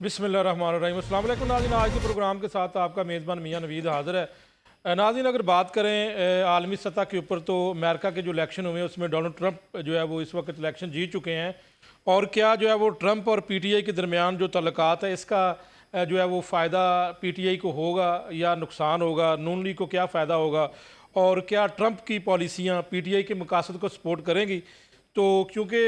बिस्मिल्लाहिर्रहमानिर्रहीम। अस्सलाम वालेकुम नाज़रीन, आज के प्रोग्राम के साथ आपका मेज़बान मियां नवीद हाज़िर है। नाज़रीन, अगर बात करें आलमी सतह के ऊपर तो अमेरिका के जो इलेक्शन हुए उसमें डोनाल्ड ट्रंप जो है वो इस वक्त इलेक्शन जीत चुके हैं। और क्या जो है वो ट्रंप और पीटीआई के दरमियान जो तल्लुकात है इसका जो है वो फ़ायदा पीटीआई को होगा या नुकसान होगा, नून लीग को क्या फ़ायदा होगा, और क्या ट्रंप की पॉलिसियाँ पीटीआई के मकासद को सपोर्ट करेंगी। तो क्योंकि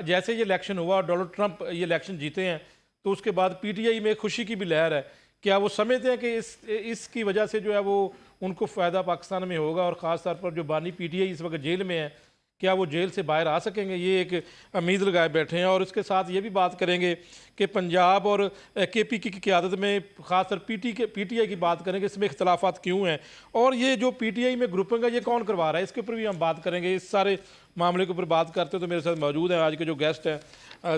जैसे ये इलेक्शन हुआ, डोनाल्ड ट्रंप ये इलेक्शन जीते हैं, तो उसके बाद पीटीआई में खुशी की भी लहर है। क्या वो समझते हैं कि इसकी वजह से जो है वो उनको फ़ायदा पाकिस्तान में होगा, और ख़ास तौर पर जो बानी पीटीआई इस वक्त जेल में है, क्या वो जेल से बाहर आ सकेंगे, ये एक उम्मीद लगाए बैठे हैं। और इसके साथ ये भी बात करेंगे कि पंजाब और केपी की क़यादत में ख़ासतर पीटीआई की बात करेंगे, इसमें इख्तलाफात क्यों हैं, और ये जो पीटीआई में ग्रुपिंग है ये कौन करवा रहा है, इसके ऊपर भी हम बात करेंगे। इस सारे मामले के ऊपर बात करते तो मेरे साथ मौजूद हैं आज के जो गेस्ट हैं।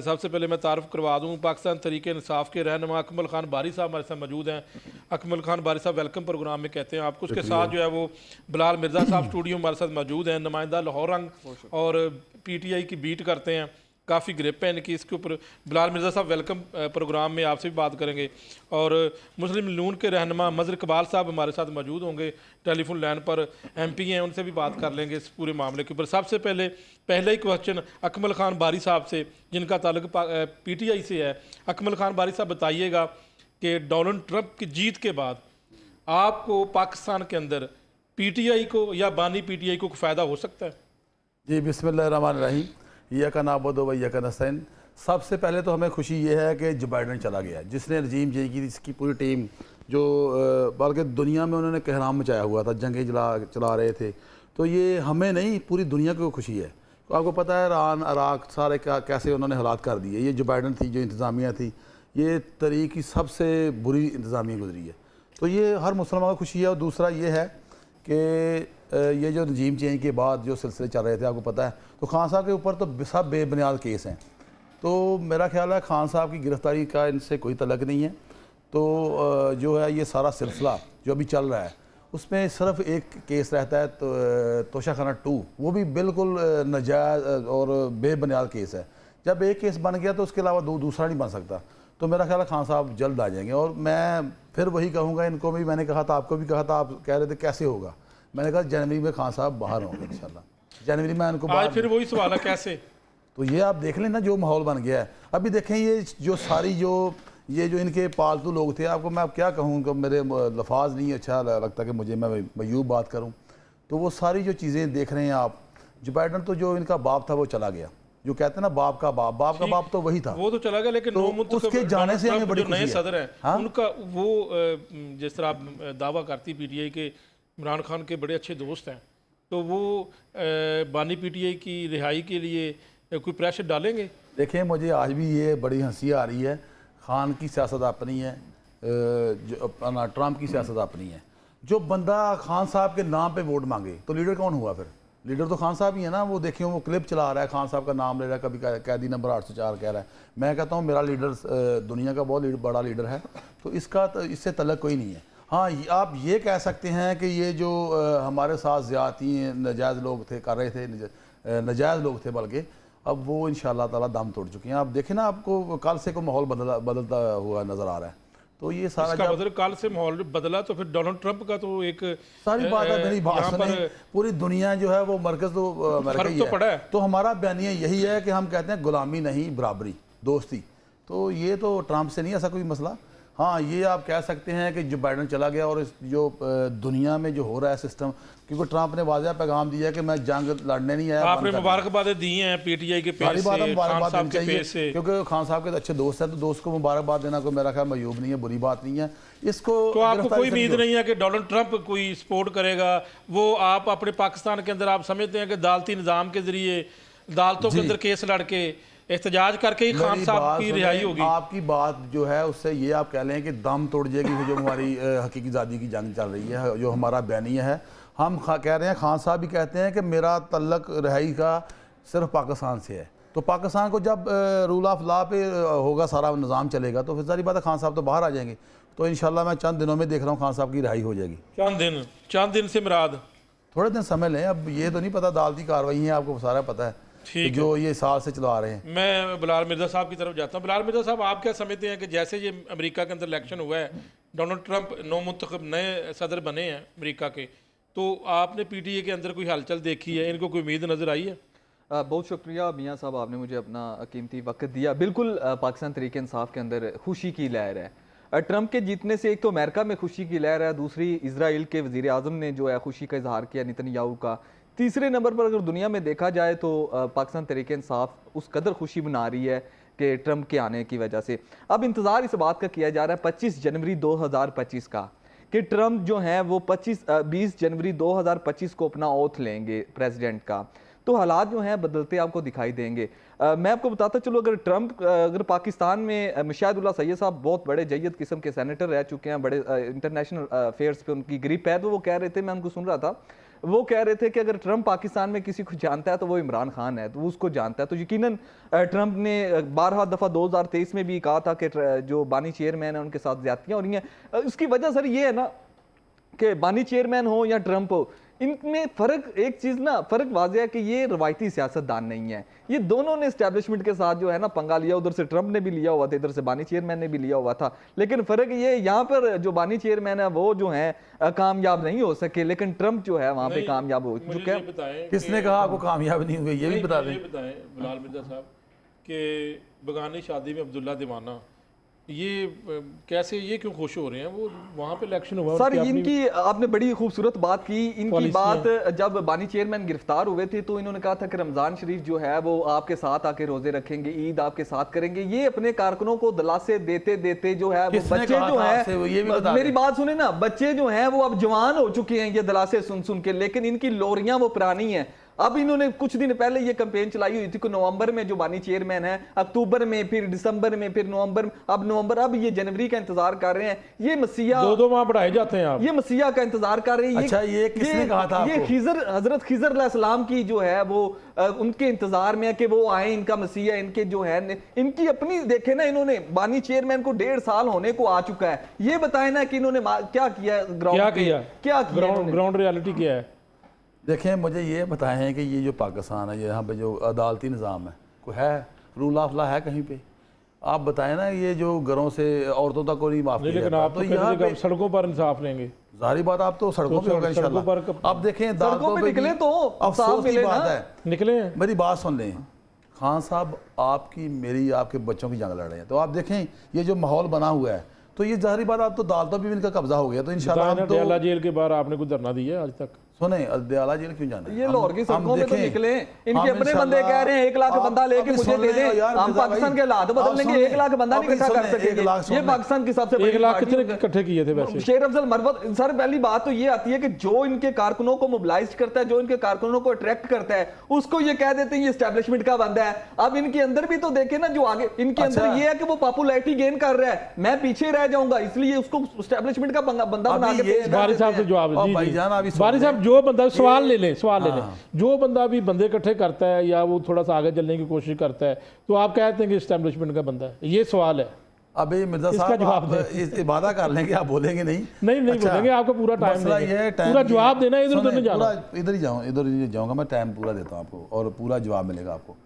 सबसे पहले मैं तारुफ करवा दूँ, पाकिस्तान तहरीक इंसाफ के रहनुमा अकमल खान बारी साहब हमारे साथ मौजूद हैं। अकमल खान बारी साहब वेलकम प्रोग्राम में कहते हैं आपको। उसके साथ जो है वो बिलाल मिर्ज़ा साहब स्टूडियो हमारे साथ मौजूद हैं, नुमाइंदा लाहौर रंग और पीटीआई की बीट करते हैं, काफ़ी ग्रिप है इनकी। इसके ऊपर बिलाल मिर्ज़ा साहब वेलकम प्रोग्राम में आपसे भी बात करेंगे। और मुस्लिम नून के रहनुमा मज़र इकबाल साहब हमारे साथ मौजूद होंगे, टेलीफोन लाइन पर एमपी हैं, उनसे भी बात कर लेंगे इस पूरे मामले के ऊपर। सबसे पहले ही क्वेश्चन अकमल खान बारी साहब से, जिनका ताल्लुक पीटीआई से है। अकमल खान बारी साहब बताइएगा कि डोनाल्ड ट्रंप की जीत के बाद आपको पाकिस्तान के अंदर पीटीआई को या बानी पीटीआई को फ़ायदा हो सकता है? जी, बिस्मिल्लाहिर्रहमानिर्रहीम। यका नाबुदु व यका नस्तईन। सबसे पहले तो हमें खुशी ये है कि जो बाइडन चला गया, जिसने रजीम चेंज की, इसकी पूरी टीम जो बल्कि दुनिया में उन्होंने कहराम मचाया हुआ था, जंगें चला रहे थे। तो ये हमें नहीं, पूरी दुनिया को खुशी है। तो आपको पता है ईरान, इराक सारे कैसे उन्होंने हालात कर दिए। ये जो बाइडन थी, जो इंतज़ामिया थी, ये तरीक़ की सबसे बुरी इंतज़ामिया गुजरी है। तो ये हर मुसलमान को खुशी है। और दूसरा ये है कि ये जो रजीम चेंज के बाद जो सिलसिले चल रहे थे, आपको पता है, तो खान साहब के ऊपर तो सब बेबुनियाद केस हैं। तो मेरा ख्याल है खान साहब की गिरफ़्तारी का इनसे कोई तल्लुक़ नहीं है। तो जो है ये सारा सिलसिला जो अभी चल रहा है, उसमें सिर्फ एक केस रहता है, तो तोशाखाना 2, वो भी बिल्कुल नाजायज़ और बेबुनियाद केस है। जब एक केस बन गया तो उसके अलावा दूसरा नहीं बन सकता। तो मेरा ख्याल है खान साहब जल्द आ जाएंगे। और मैं फिर वही कहूँगा, इनको भी मैंने कहा था, आपको भी कहा था, आप कह रहे थे कैसे होगा। मैंने कहा जनवरी में खान साहब बाहर होंगे इंशाल्लाह। जनवरी में इनको आज फिर वही सवाल है कैसे। तो ये आप देख लें ना, जो माहौल बन गया है। अभी देखें ये जो सारी ये जो इनके पालतू लोग थे, आपको मैं अब क्या कहूँ, मेरे लफाज नहीं अच्छा लगता कि मुझे मैं मयूब बात करूँ। तो वो सारी जो चीज़ें देख रहे हैं आप, जो बाइडन तो जो इनका बाप था वो चला गया, जो कहते हैं ना बाप का बाप तो वही था, वो तो चला गया। लेकिन तो उसके जाने से हमें बड़ी नए सदर हैं, हाँ? उनका वो जिस तरह आप दावा करती पीटीआई के इमरान खान के बड़े अच्छे दोस्त हैं, तो वो बानी पीटीआई की रिहाई के लिए कोई प्रेशर डालेंगे? देखें, मुझे आज भी ये बड़ी हंसी आ रही है। खान की सियासत अपनी है, जो अपना ट्रंप की सियासत अपनी है। जो बंदा खान साहब के नाम पे वोट मांगे तो लीडर कौन हुआ? फिर लीडर तो खान साहब ही है ना। वो देखें, वो क्लिप चला रहा है, खान साहब का नाम ले रहा है, कभी कैदी नंबर 804 कह रहा है। मैं कहता हूँ मेरा लीडर दुनिया का बहुत बड़ा लीडर है, तो इससे तल्लुक़ कोई नहीं है। हाँ, आप ये कह सकते हैं कि ये जो हमारे साथ ज़्यादती नाजायज़ लोग थे, कर रहे थे, नाजायज़ लोग थे बल्कि, अब वो इंशाअल्लाह ताला दम तोड़ चुके हैं। आप देखें ना, आपको कल से को माहौल बदलता हुआ नज़र आ रहा है। तो ये सारा कल से माहौल बदला, तो फिर डोनाल्ड ट्रंप का तो एक सारी बात है, मेरी बात सुने, पूरी दुनिया जो है वो मरकज़ तो अमेरिका ही है। तो हमारा बयानिया यही है कि हम कहते हैं गुलामी नहीं, बराबरी, दोस्ती। तो ये तो ट्रंप से नहीं ऐसा कोई मसला। हाँ, ये आप कह सकते हैं कि जो बाइडन चला गया और जो दुनिया में जो हो रहा है सिस्टम, क्योंकि ट्रंप ने वाज़ेह पैगाम दिया कि मैं जंग लड़ने नहीं आया। आपने मुबारकबाद दी हैं पीटीआई के पेज से, खान साहब के पेज से, क्योंकि खान साहब के अच्छे दोस्त हैं, तो दोस्त को मुबारकबाद देना कोई मेरा ख्याल मयूब नहीं है, बुरी बात नहीं है। इसको तो आपको कोई उम्मीद नहीं है कि डोनाल्ड ट्रंप कोई सपोर्ट करेगा? वो आप अपने पाकिस्तान के अंदर आप समझते हैं कि अदालती निज़ाम के जरिए अदालतों के अंदर केस लड़के एहतजाज करके ही खान साहब की रिहाई होगी? आपकी बात जो है उससे ये आप कह लें कि दम तोड़ जाएगी जो हमारी हकीकी आज़ादी की जंग चल रही है, जो हमारा बयानिया है। हम कह रहे हैं, खान साहब भी कहते हैं कि मेरा तल्लक रिहाई का सिर्फ पाकिस्तान से है। तो पाकिस्तान को जब रूल ऑफ लॉ पे होगा, सारा निज़ाम चलेगा, तो फिर सारी बात है खान साहब तो बाहर आ जाएंगे। तो इंशाल्लाह मैं चंद दिनों में देख रहा हूँ खान साहब की रिहाई हो जाएगी। चंद दिन से मुराद थोड़े दिन समय लें। अब ये तो नहीं पता, अदालती कार्रवाई है, आपको सारा पता है। ठीक जो ये साल से चला रहे हैं। मैं बिलाल मिर्ज़ा साहब की तरफ जाता हूँ। बिलाल मिर्ज़ा साहब, आप क्या समझते हैं कि जैसे ये अमेरिका के अंदर इलेक्शन हुआ है, डोनाल्ड ट्रंप नौमुंतखब नए सदर बने हैं अमेरिका के, तो आपने पीटीए के अंदर कोई हलचल देखी है, इनको कोई उम्मीद नज़र आई है? बहुत शुक्रिया मियाँ साहब, आपने मुझे अपना कीमती वक्त दिया। बिल्कुल पाकिस्तान तरीके इंसाफ के अंदर खुशी की लहर है। ट्रंप के जीतने से एक तो अमेरिका में खुशी की लहर है, दूसरी इजराइल के वज़ीर आज़म ने जो है खुशी का इजहार किया नेतन्याहू का। तीसरे नंबर पर अगर दुनिया में देखा जाए तो पाकिस्तान तरीके इंसाफ उस कदर खुशी मना रही है कि ट्रंप के आने की वजह से। अब इंतज़ार इस बात का किया जा रहा है 25 जनवरी 2025 का, कि ट्रंप जो है वो 20 जनवरी 2025 को अपना ओथ लेंगे प्रेसिडेंट का। तो हालात जो हैं बदलते आपको दिखाई देंगे। मैं आपको बताता चलो, अगर ट्रंप अगर पाकिस्तान में शाहिदुल्लाह सैयद साहब बहुत बड़े जय्यद किस्म के सेनेटर रह चुके हैं, बड़े इंटरनेशनल अफेयर्स पे उनकी ग्रिप है, तो वो कह रहे थे, मैं उनको सुन रहा था, वो कह रहे थे कि अगर ट्रंप पाकिस्तान में किसी को जानता है तो वो इमरान खान है, तो वो उसको जानता है। तो यकीनन ट्रंप ने 12 दफ़ा 2023 में भी कहा था कि जो बानी चेयरमैन है उनके साथ ज्यादतियाँ हो रही हैं। उसकी वजह सर ये है ना कि बानी चेयरमैन हो या ट्रंप हो, इनमें फ़र्क, एक चीज़ ना फ़र्क वाज़ेह है कि ये रवायती सियासतदान नहीं है। ये दोनों ने इस्टेब्लिशमेंट के साथ जो है ना पंगा लिया, उधर से ट्रंप ने भी लिया हुआ था, इधर से बानी चेयरमैन ने भी लिया हुआ था। लेकिन फ़र्क ये, यहाँ पर जो बानी चेयरमैन है वो जो है कामयाब नहीं हो सके, लेकिन ट्रंप जो है वहाँ पे कामयाब हो चुका है। किसने कहा आपको कामयाब नहीं हुए, ये भी बता दें। बताएं बिलाल मिर्ज़ा साहब कि बगानी शादी में अब्दुल्ला दीवाना, ये कैसे, ये क्यों खुश हो रहे हैं? वो वहाँ पे इलेक्शन हुआ सर, इनकी आपने बड़ी खूबसूरत बात की। इनकी बात जब बानी चेयरमैन गिरफ्तार हुए थे तो इन्होंने कहा था कि रमजान शरीफ जो है वो आपके साथ आके रोजे रखेंगे, ईद आपके साथ करेंगे। ये अपने कारकुनों को दिलासे देते देते जो है वो बच्चे जो है, मेरी बात सुने ना, बच्चे जो है वो अब जवान हो चुके हैं ये दिलासे सुन सुन के, लेकिन इनकी लोरियां वो पुरानी है। अब इन्होंने कुछ दिन पहले ये कैंपेन चलाई हुई थी कि नवंबर में जो बानी चेयरमैन है, अक्टूबर में, फिर दिसंबर में, फिर नवंबर, अब नवंबर, अब ये जनवरी का इंतजार कर रहे हैं। ये मसीहा दो माह बढ़ाए जाते हैं आप, ये मसीहा का इंतजार कर रहे हैं। अच्छा, ये किसने कहा था ये खिजर, हजरत खिजर अलैहिस्सलाम की जो है वो उनके इंतजार में है कि वो आए, इनका मसीहा, इनके जो है इनकी अपनी देखे ना, इन्होंने बानी चेयरमैन को 1.5 साल होने को आ चुका है। ये बताए ना कि इन्होंने क्या किया ग्राउंड, क्या किया ग्राउंड रियलिटी क्या है? देखें, मुझे ये बताएं कि ये जो पाकिस्तान है, यहाँ पे जो अदालती निज़ाम है, कोई है रूल ऑफ लॉ है कहीं पे? आप बताएं ना, ये जो घरों से औरतों तक को नहीं माफ किया जाता, तो यहाँ पे सड़कों पर इंसाफ लेंगे। जारी बात, आप तो सड़कों पे होगा इंशाल्लाह। आप देखें सड़कों पे निकले तो अफसोस की बात है, निकले। मेरी बात सुन लें खान साहब, आपकी मेरी आपके बच्चों की जंग लड़ रहे हैं, तो आप देखें ये जो माहौल बना हुआ है, तो ये जाहिर बात, आप तो अदालतों भी इनका कब्जा हो गया, तो इंशाल्लाह तो जेल के बाहर आपने कोई धरना दिया आज तक? सुने, अदयाला जेल क्यों जाना? ये लाहौर की सड़कों में तो निकले, इनके अपने बंदे कह रहे हैं 1 लाख बंदा लेके मुझे दे दें, हम पाकिस्तान के हालात बदल लेंगे। 1 लाख बंदा नहीं इकट्ठा कर सकेंगे। ये पाकिस्तान की सबसे बड़ी 1 लाख कितने इकट्ठे किए थे वैसे? शेर अफजल मरवत सर, पहली बात तो ये आती है कि जो इनके कारकुनों को मोबिलाइज करता है, जो इनके कारकुनों को अट्रैक्ट करता है, उसको ये कह देते हैं ये एस्टेब्लिशमेंट का बंदा है। अब इनके अंदर भी तो देखे ना, जो आगे इनके अंदर ये है कि वो पॉपुलैरिटी गेन कर रहा है, मैं पीछे रह जाऊंगा, इसलिए उसको एस्टेब्लिशमेंट का बंदा बना के। बारी साहब से जवाब दीजिए। बारी साहब, जो बंदा सवाल ले लें, जो बंदा भी बंदे इकट्ठे करता है या वो थोड़ा सा आगे चलने की कोशिश करता है, तो आप कहते हैं कि एस्टेब्लिशमेंट का बंदा है, ये सवाल है। अभी मिर्जा साहब, आप वादा कर लेंगे, आप बोलेंगे नहीं? नहीं बोलेंगे, आपका पूरा टाइम है, पूरा जवाब देना, इधर उधर नहीं जाना। इधर ही जाऊंगा, मैं टाइम पूरा देता हूँ आपको और पूरा जवाब मिलेगा आपको।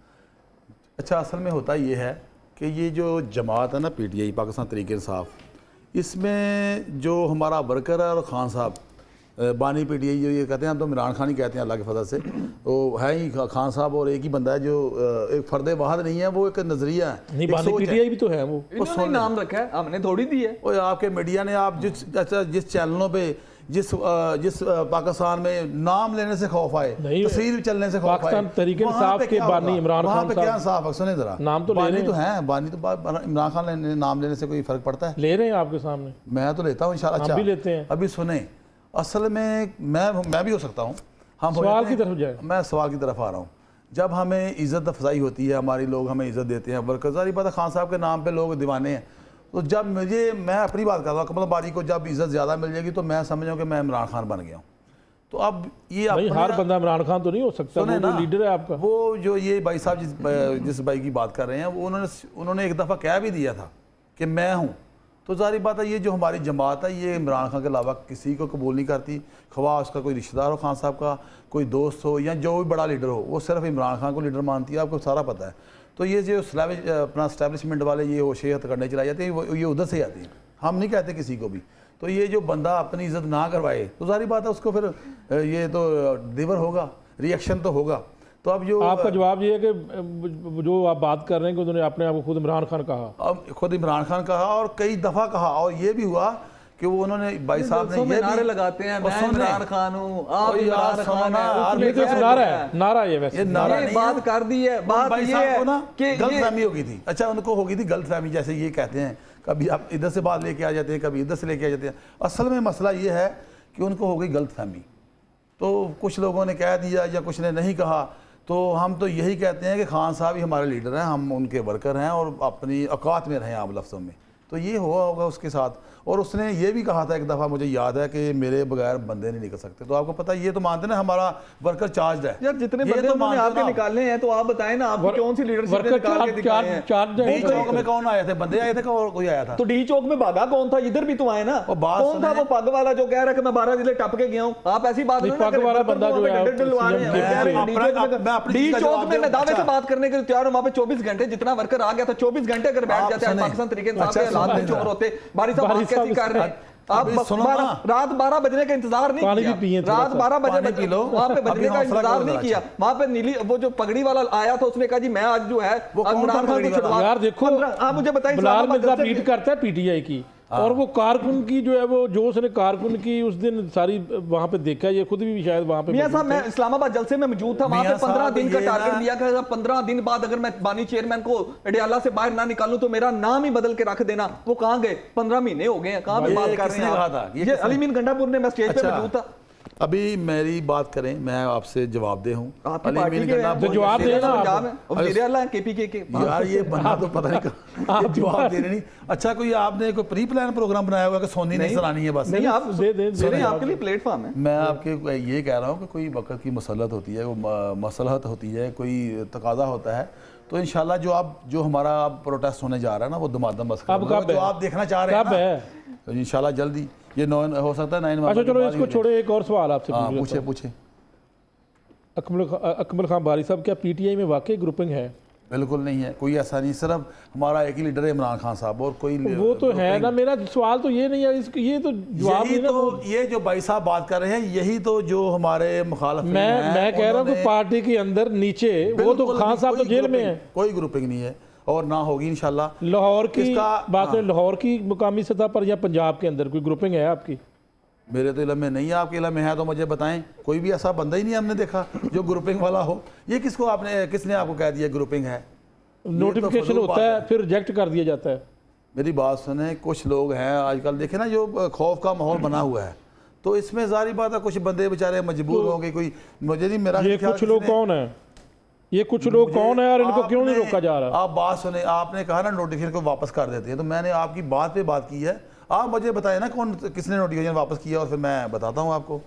अच्छा, असल में होता ये है कि ये जो जमात है ना, पीटीआई पाकिस्तान तहरीक इंसाफ, इसमें जो हमारा वर्कर है और खान साहब बानी पीटीआई जो ये कहते हैं, हम तो इमरान खान ही कहते हैं अल्लाह की फजल से, वो है ही खान साहब, और एक ही बंदा है जो एक फर्द वाहिद नहीं है, वो एक नजरिया है, नहीं, बानी पीटीआई भी तो है, वो इन्होंने नाम रखा है, हमने थोड़ी दी है। वो आपके मीडिया ने, आप जिस चैनलों पे जिस पाकिस्तान में नाम लेने से खौफ आए, तस्वीर चलने से खौफ आए, पाकिस्तान तहरीक इंसाफ के बानी इमरान खान साहब, क्या इंसाफ है? सुने जरा, नाम तो बानी तो है, बानी तो इमरान खान नाम लेने से कोई फर्क पड़ता है? ले रहे हैं आपके सामने, मैं तो लेता हूँ इंशाल्लाह। हम भी लेते हैं। अभी सुने, असल में मैं भी हो सकता हूँ, हम सवाल की तरफ जाए, मैं सवाल की तरफ आ रहा हूँ। जब हमें इज़्ज़त अफजाई होती है, हमारी लोग हमें इज़्ज़त देते हैं, वर्कर, सारी बात है, खान साहब के नाम पे लोग दीवाने हैं, तो जब मैं अपनी बात कर रहा हूँ, कमल बारी को जब इज़्ज़त ज़्यादा मिल जाएगी तो मैं समझ कि मैं इमरान खान बन गया हूँ। तो अब ये हर बंदा इमरान खान तो नहीं हो सकता, वो तो लीडर है आपका। वो जो ये भाई साहब जिस भाई की बात कर रहे हैं, वो उन्होंने एक दफ़ा कह भी दिया था कि मैं हूँ, तो जाहिर बात है ये जो हमारी जमात है ये इमरान खान के अलावा किसी को कबूल नहीं करती, ख्वाह उसका कोई रिश्तेदार हो खान साहब का, कोई दोस्त हो या जो भी बड़ा लीडर हो, वो सिर्फ इमरान खान को लीडर मानती है, आपको सारा पता है। तो ये जो अपना स्टैब्लिशमेंट वाले ये होशे हथकंडे चलाए जाते हैं ये उधर से आती हैं, हम नहीं कहते किसी को भी। तो ये जो बंदा अपनी इज्जत ना करवाए तो जाहिर बात है उसको फिर ये तो डिवर होगा, रिएक्शन तो होगा। तो अब जो आपका जवाब ये है कि जो आप बात कर रहे हैं कि उन्होंने अपने आप को खुद इमरान खान कहा, अब खुद इमरान खान कहा और कई दफ़ा कहा, और ये भी हुआ कि वो उन्होंने भाई साहब ने ये नारे लगाते हैं, मैं इमरान खान हूँ, आप और इमरान यार खान सुनो हैं, ना, ये तो एक नारा है, नारा ये वैसे ये नारा ये नहीं बात है। कर दी है। बात भाई ये साहब है को ना कि गलतफहमी हो गई थी। अच्छा उनको हो गई थी गलतफहमी, जैसे ये कहते हैं कभी आप इधर से बात लेके आ जाते हैं, कभी इधर से लेके आ जाते हैं। असल में मसला ये है कि उनको हो गई गलतफहमी, तो कुछ लोगों ने कह दिया या कुछ ने नहीं कहा। तो हम तो यही कहते हैं कि खान साहब ही हमारे लीडर हैं, हम उनके वर्कर हैं और अपनी औकात में रहें आम लफ्ज़ों में। तो ये हुआ होगा उसके साथ। और उसने ये भी कहा था एक दफ़ा, मुझे याद है, कि मेरे बगैर बंदे नहीं निकल सकते। तो आपको पता है ये तो मानते ना हमारा वर्कर चार्ज है यार, जितने ये बंदे तो उन्होंने मानते आपके ना। निकालने हैं तो आप बताएं ना, आपकी कौन सी लीडरशिप वर्कर निकाल के दिखाए हैं? चार्ज डी चौक में कौन आए थे? बंदे आए थे और कोई आया था? तो डी चौक में भागा कौन था? इधर भी तो आए ना। वो बात कौन था सुने। वो पग वाला जो कह रहा है कि मैं 12 जिले टप के गया हूँ? आप ऐसी बात नहीं, नहीं ना पग करें। वाला वर्कर बंदा को जो वहाँ पे है, डंडे डलवा रहे हैं। CM वो कह रहे हैं मैं अपनी डी चीज़ का चौक जवाब में मैं दूं। दावे से अच्छा। बात करने के लिए तैयार हूँ। वहाँ पे 24 घंटे जितना वर्कर आ गया था, 24 घंटे अगर बैठ आप जाते हैं सुने। पाकिस्तान तरीके इंसाफ अच्छा, के हालात में सुने चोर ना। होते। बारी साहब बारी बात कैसी साहब कर रहे हैं? आप अभी सुनो ना। रात 12 बजने का इंतजार नहीं पानी किया। भी पिए थोड़ा रात सा। 12 पानी बजे पी लो। वहाँ पे अभी बजने का हौसला इंतजार करो नहीं जरा। किया। वहाँ पे नीली वो जो पगड़ी वाला आया था, उसने कहा जी मैं आज जो है वो कौन था इमरान खान पगड़ी को वाला? छुड़वा। यार देखो, आप मुझे बताइए, बिलाल इस्लामाबाद मिर्जा जब से- पीट करता है पीटीआई की, और वो कारकुन की जो है वो जो उसने कारकुन की उस दिन सारी वहां पे देखा, ये खुद भी शायद वहां पे मियां साहब, मौजूद मैं इस्लामाबाद जलसे में मौजूद था। वहां पे मियां 15 साहब, दिन का ये टारगेट ना- दिया गया। 15 दिन बाद अगर मैं बानी चेयरमैन को अडियाला से बाहर ना निकालूं तो मेरा नाम ही बदल के रख देना। वो कहां गए? 15 महीने हो गए हैं, कहां पे ये बात कर रहे किसने हैं कहा आप? था? ये ये किसने? अली मीन गंडापुर ने, मैं स्टेज पे अच्छा। मौजूद था। अभी मेरी बात करें, मैं आपसे जवाबदेह हूँ। आपकी अली पार्टी मीन के गन्ना हैं, तो जवाब देना आप। पंजाब है, और वज़ीर आला है केपीके के। यार ये बंदा तो पता नहीं कहाँ जवाब दे रहे नहीं। अच्छा कोई आपने कोई प्री प्लान प्रोग्राम बनाया हुआ कि सोनी नहीं सुनानी है बस? नहीं, आप दे दे रहे हैं, आपके लिए प्लेटफॉर्म है। मैं आपके ये कह रहा हूँ कि कोई वक्त की मसलहत होती है, वो मसलहत होती है, कोई तकाजा होता है, तो इंशाल्लाह जो हमारा अब प्रोटेस्ट होने जा रहा है ना, वो दमादम बस अब कब जो है? आप देखना चाह रहे हैं कब ना, है? तो इंशाल्लाह जल्दी ये 9 हो सकता है 9 अच्छा नवंबर के चलो बाद इसको ही छोड़े, एक और सवाल आपसे हाँ पूछ लेता पूछे हूं। पूछे। अकमल खान बारी साहब, क्या पीटीआई में वाकई ग्रुपिंग है? बिल्कुल नहीं है, कोई ऐसा नहीं, सिर्फ हमारा एक ही लीडर है इमरान खान साहब, और कोई वो तो है ना, मेरा सवाल तो ये नहीं है, इसको ये तो जवाब यही नहीं ना। तो ये जो भाई साहब बात कर रहे हैं, यही तो जो हमारे मुखालफ मैं कह रहा हूँ कि पार्टी के अंदर नीचे वो तो खान साहब तो जेल में है, कोई ग्रुपिंग नहीं है और ना होगी इंशाल्लाह। लाहौर की किसका- बात हाँ। करें, लाहौर की मुकामी सतह पर या पंजाब के अंदर कोई ग्रुपिंग है आपकी? मेरे तो इलम में नहीं है, आपके इलम में है तो मुझे बताएं। कोई भी ऐसा बंदा ही नहीं हमने देखा जो ग्रुपिंग वाला हो। ये किसने आपको कह दिया ग्रुपिंग है? नोटिफिकेशन फजूल होता बात है है। फिर रिजेक्ट कर दिया जाता है। मेरी बात सुने, कुछ लोग हैं आजकल देखे ना, जो खौफ का माहौल बना हुआ है, तो इसमें जारी बात है कुछ बंदे बेचारे मजबूर होंगे। कोई मुझे नहीं, मेरा ये ख्याल कुछ लोग किसने- कौन है? ये कुछ लोग कौन है और इनको क्यों नहीं आपने- रोका जा रहा? आप बात सुने, आपने कहा ना नोटिफिकेशन को वापस कर देते हैं, तो मैंने आपकी बात पे बात की है। आप मुझे बताएं ना किसने नोटिफिकेशन वापस किया, और फिर मैं बताता हूँ आपको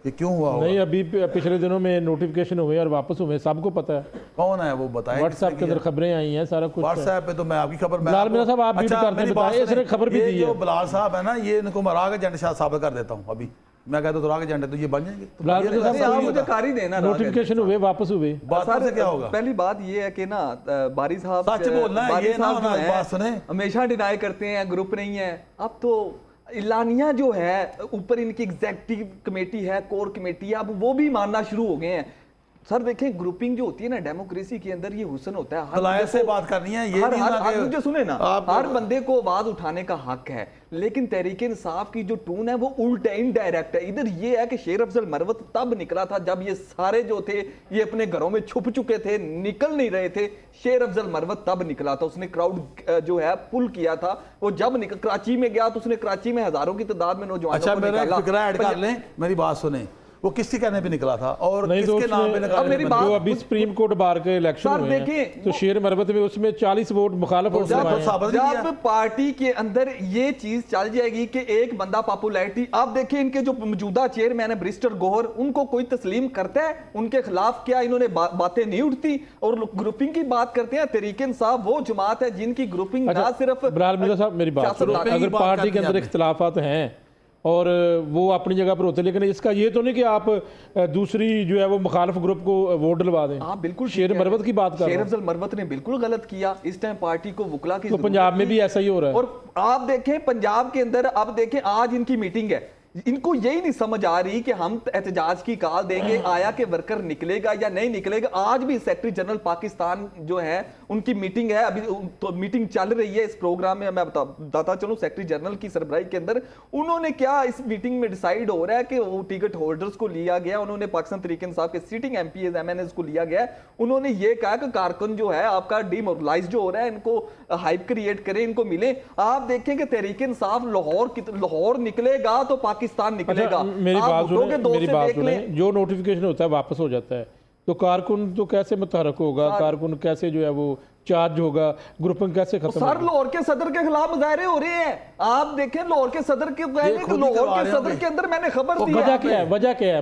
कि क्यों हुआ होगा। नहीं, अभी पिछले दिनों में नोटिफिकेशन हुए और वापस हुए, सबको पता है। कौन है वो बताएं। व्हाट्सएप के अंदर खबरें आई हैं, सारा कुछ है। व्हाट्सएप पे तो मैं आपकी खबर बिलाल मियां साहब, आप बीट करते मेरी हैं, बात बताएं, सुने, इसने खबर भी ये दी जो है। बिलाल साहब है ना, ये इनको मरा के एजेंट साबित कर देता हूँ। अभी मैं कहता हूँ एजेंट तो ये बन जाएंगे। तो बिलाल ये मियां तो साहब, ऐसा आप नहीं मुझे होता। कार ही देना। नोटिफिकेशन हुए, वापस हुए। बात से क्या होगा? पहली बात ये है कि ना बारी साहब सच बोलना है, बारी ये ना साहब होना, जो है, बात सुने। हमेशा डिनाई करते हैं ग्रुप नहीं है। अब तो इलानिया जो है, ऊपर इनकी एग्जेक्टिव कमेटी है, कोर कमेटी है, अब वो भी मानना शुरू हो गए हैं। सर देखें, ग्रुपिंग जो होती है ना डेमोक्रेसी के अंदर, ये हुस्न होता है। हर दलाइल बंदे से को- बात करनी है, ये हर नहीं होना कि मुझे सुने ना, आप- हर बंदे को आवाज उठाने का हक है, लेकिन तहरीक इंसाफ की जो टून है वो उल्टा इनडायरेक्ट है। इधर ये है कि शेर अफजल मरवत तब निकला था जब ये सारे जो थे ये अपने घरों में छुप चुके थे, निकल नहीं रहे थे। शेर अफजल मरवत तब निकला था, उसने क्राउड जो है पुल किया था। वो जब कराची में गया तो उसने कराची में हजारों की तादाद में नौजवानों अच्छा को मेरा निकाला। फिक्रा ऐड कर लें, मेरी बात सुने। वो किसके कहने पे निकला था और नहीं तो किसके नाम पे उसमें निकालने मेरी पे बात- जो अभी सुप्रीम कोर्ट बार के इलेक्शन सर, हुए हैं, देखिए, तो शेर मरबत में उसमें 40 वोट मुखालफ वोट जब- दिलवाए हैं। साबित नहीं जब किया। पार्टी के अंदर ये चीज चल जाएगी कि एक बंदा पॉपुलैरिटी, आप देखिए इनके जो मौजूदा चेयरमैन है बैरिस्टर गौहर, उनको कोई तस्लीम करता है? उनके खिलाफ क्या इन्होंने बातें नहीं उठती? और ग्रुपिंग की बात करते हैं, तहरीक इंसाफ वो जमात है जिनकी ग्रुपिंग ना सिर्फ बलाल मिर्जा साहब मेरी बात सुनो, सियासत- अगर बात पार्टी करनी के अंदर आपने। इख्तलाफात हैं और वो अपनी जगह पर होते हैं, लेकिन इसका ये तो नहीं कि आप दूसरी जो है वो मुखालफ ग्रुप को वोट दिलवा दें। हाँ बिल्कुल ठीक शेर है। मरवत की बात कर शेर रहा हूं। अफजल मरवत ने बिल्कुल गलत किया, इस टाइम पार्टी को वुकला की तो जरूरत पंजाब में थी। भी ऐसा ही हो रहा है। और आप देखें पंजाब के अंदर, आप देखें आज इनकी मीटिंग है, इनको यही नहीं समझ आ रही कि हम एहतजाज की कॉल देंगे, आया कि वर्कर निकलेगा या नहीं निकलेगा। आज भी सेक्रेटरी जनरल पाकिस्तान जो है उनकी मीटिंग है, अभी तो मीटिंग चल रही है इस प्रोग्राम में। मैं बताता चलूं, सेक्रेटरी जनरल की सरबराही के अंदर उन्होंने क्या इस मीटिंग में डिसाइड हो रहा है कि वो टिकट होल्डर्स को लिया गया, उन्होंने पाकिस्तान तहरीक इंसाफ के सिटिंग एमपीएस एमएनएस को लिया गया। उन्होंने ये कहा कि कारकुन जो है आपका डीमोरलाइज जो हो रहा है, इनको हाइप क्रिएट करें, इनको मिले। आप देखें कि तहरीक इंसाफ लाहौर निकलेगा तो पाकिस्तान निकलेगा। मेरी आप बात भुट्टो सुने, के दौर मेरी से बात देख सुने, लें। जो नोटिफिकेशन होता है वापस हो जाता है, तो कारकुन तो कैसे मुतहरक होगा, कारकुन कैसे जो है वो चार्ज होगा, ग्रुपिंग कैसे खत्म सर होगी? लाहौर के सदर के खिलाफ मुजाहरे हो रहे हैं। आप देखें लाहौर के सदर के खुद ही लाहौर करवा के रहे सदर होंगे। के अंदर मैंने खबर दी वजह है। क्या है? वजह क्या है?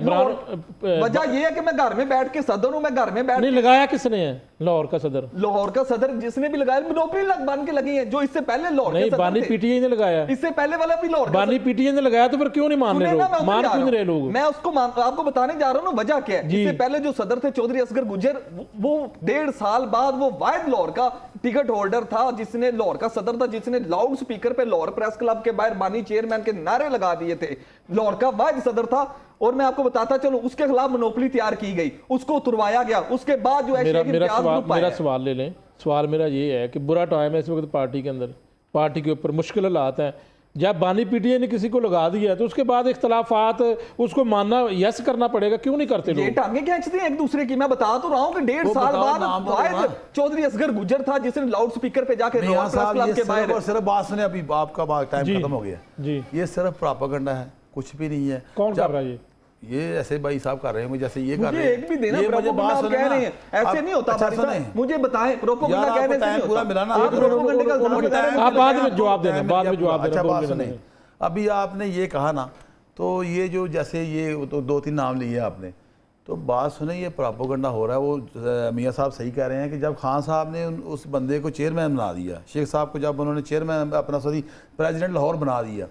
वजह ये है कि मैं घर में बैठ के सदर हूं, मैं घर में बैठ नहीं लगाया किसने है लाहौर का सदर? लाहौर का सदर जिसने भी लगाया मोनोपली बन के लगी है, जो इससे पहले लाहौर नहीं, के बानी सदर थे। पीटीआई ने लगाया। इससे पहले वाला भी लाहौर का बानी पीटीआई ने लगाया, तो फिर क्यों नहीं मान रहे सुने ना, मैं लोग? उधर मान जा क्यों रहा नहीं रहे हूं। लोग? मैं उसको आपको बताने जा रहा हूं ना वजह क्या है। जी। इससे पहले जो सदर थे चौधरी असगर गुजर, वो 1.5 साल बाद वो वाहिद लाहौर का टिकट होल्डर था जिसने लाहौर का सदर था, जिसने लाउड स्पीकर पे लाहौर प्रेस क्लब के बाहर बानी चेयरमैन के नारे लगा दिए थे। लाहौर का वाहिद सदर था। और मैं आपको बताता चलूं, उसके खिलाफ मोनोपली तैयार की गई, उसको तुरवाया गया। उसके बाद जो है शेख इम्तियाज ग्रुप आया मेरा है। सवाल ले लें। सवाल मेरा ये है कि बुरा टाइम है इस वक्त पार्टी के अंदर, पार्टी के ऊपर मुश्किल हालात हैं। जब बानी पीटीआई ने किसी को लगा दिया तो उसके बाद इख्तलाफात उसको मानना यस करना पड़ेगा, क्यों नहीं करते ये लोग? टांगे खींचते हैं एक दूसरे की। मैं बता तो रहा हूं कि 1.5 वो साल बताओ, बाद नाम तो वाहिद बताओ। चौधरी असगर गुजर था जिसने लाउड स्पीकर पे जाके मियां लाहौर प्रेस साहब, क्लब ये के सिर्फ बाहर और सिर्फ बात सुने, अभी आपका टाइम जी। खत्म हो गया। जी, ये सिर्फ प्रोपेगेंडा है, कुछ भी नहीं है। कौन कर रहा है ये ऐसे भाई साहब कर रहे हैं, मुझे जैसे ये कर मुझे रहे हैं। एक भी देना, ये मुझे प्रोपेगेंडा बात आप सुने कह ना। रहे हैं, ऐसे आप- नहीं होता अच्छा भाई सुने। साहब। मुझे बताएं प्रोपेगेंडा यार, कहने आपको से नहीं टाइम होता। पूरा मिला ना। आप प्रोपेगेंडा का आपको जवाब बता रहे हैं, आप मुझे बाद बताएं। में जवाब देना, बाद में जवाब अच्छा देना, बात बोलने सुने। देना। अभी आपने ये कहा ना, तो ये जो जैसे ये तो 2-3 नाम लिए आपने, तो बात सुने, ये प्रोपेगेंडा हो रहा है। वो मियां साहब सही कह रहे हैं कि जब खान साहब ने उस बंदे को चेयरमैन बना दिया, शेख साहब को जब उन्होंने चेयरमैन अपना प्रेसिडेंट लाहौर बना दिया,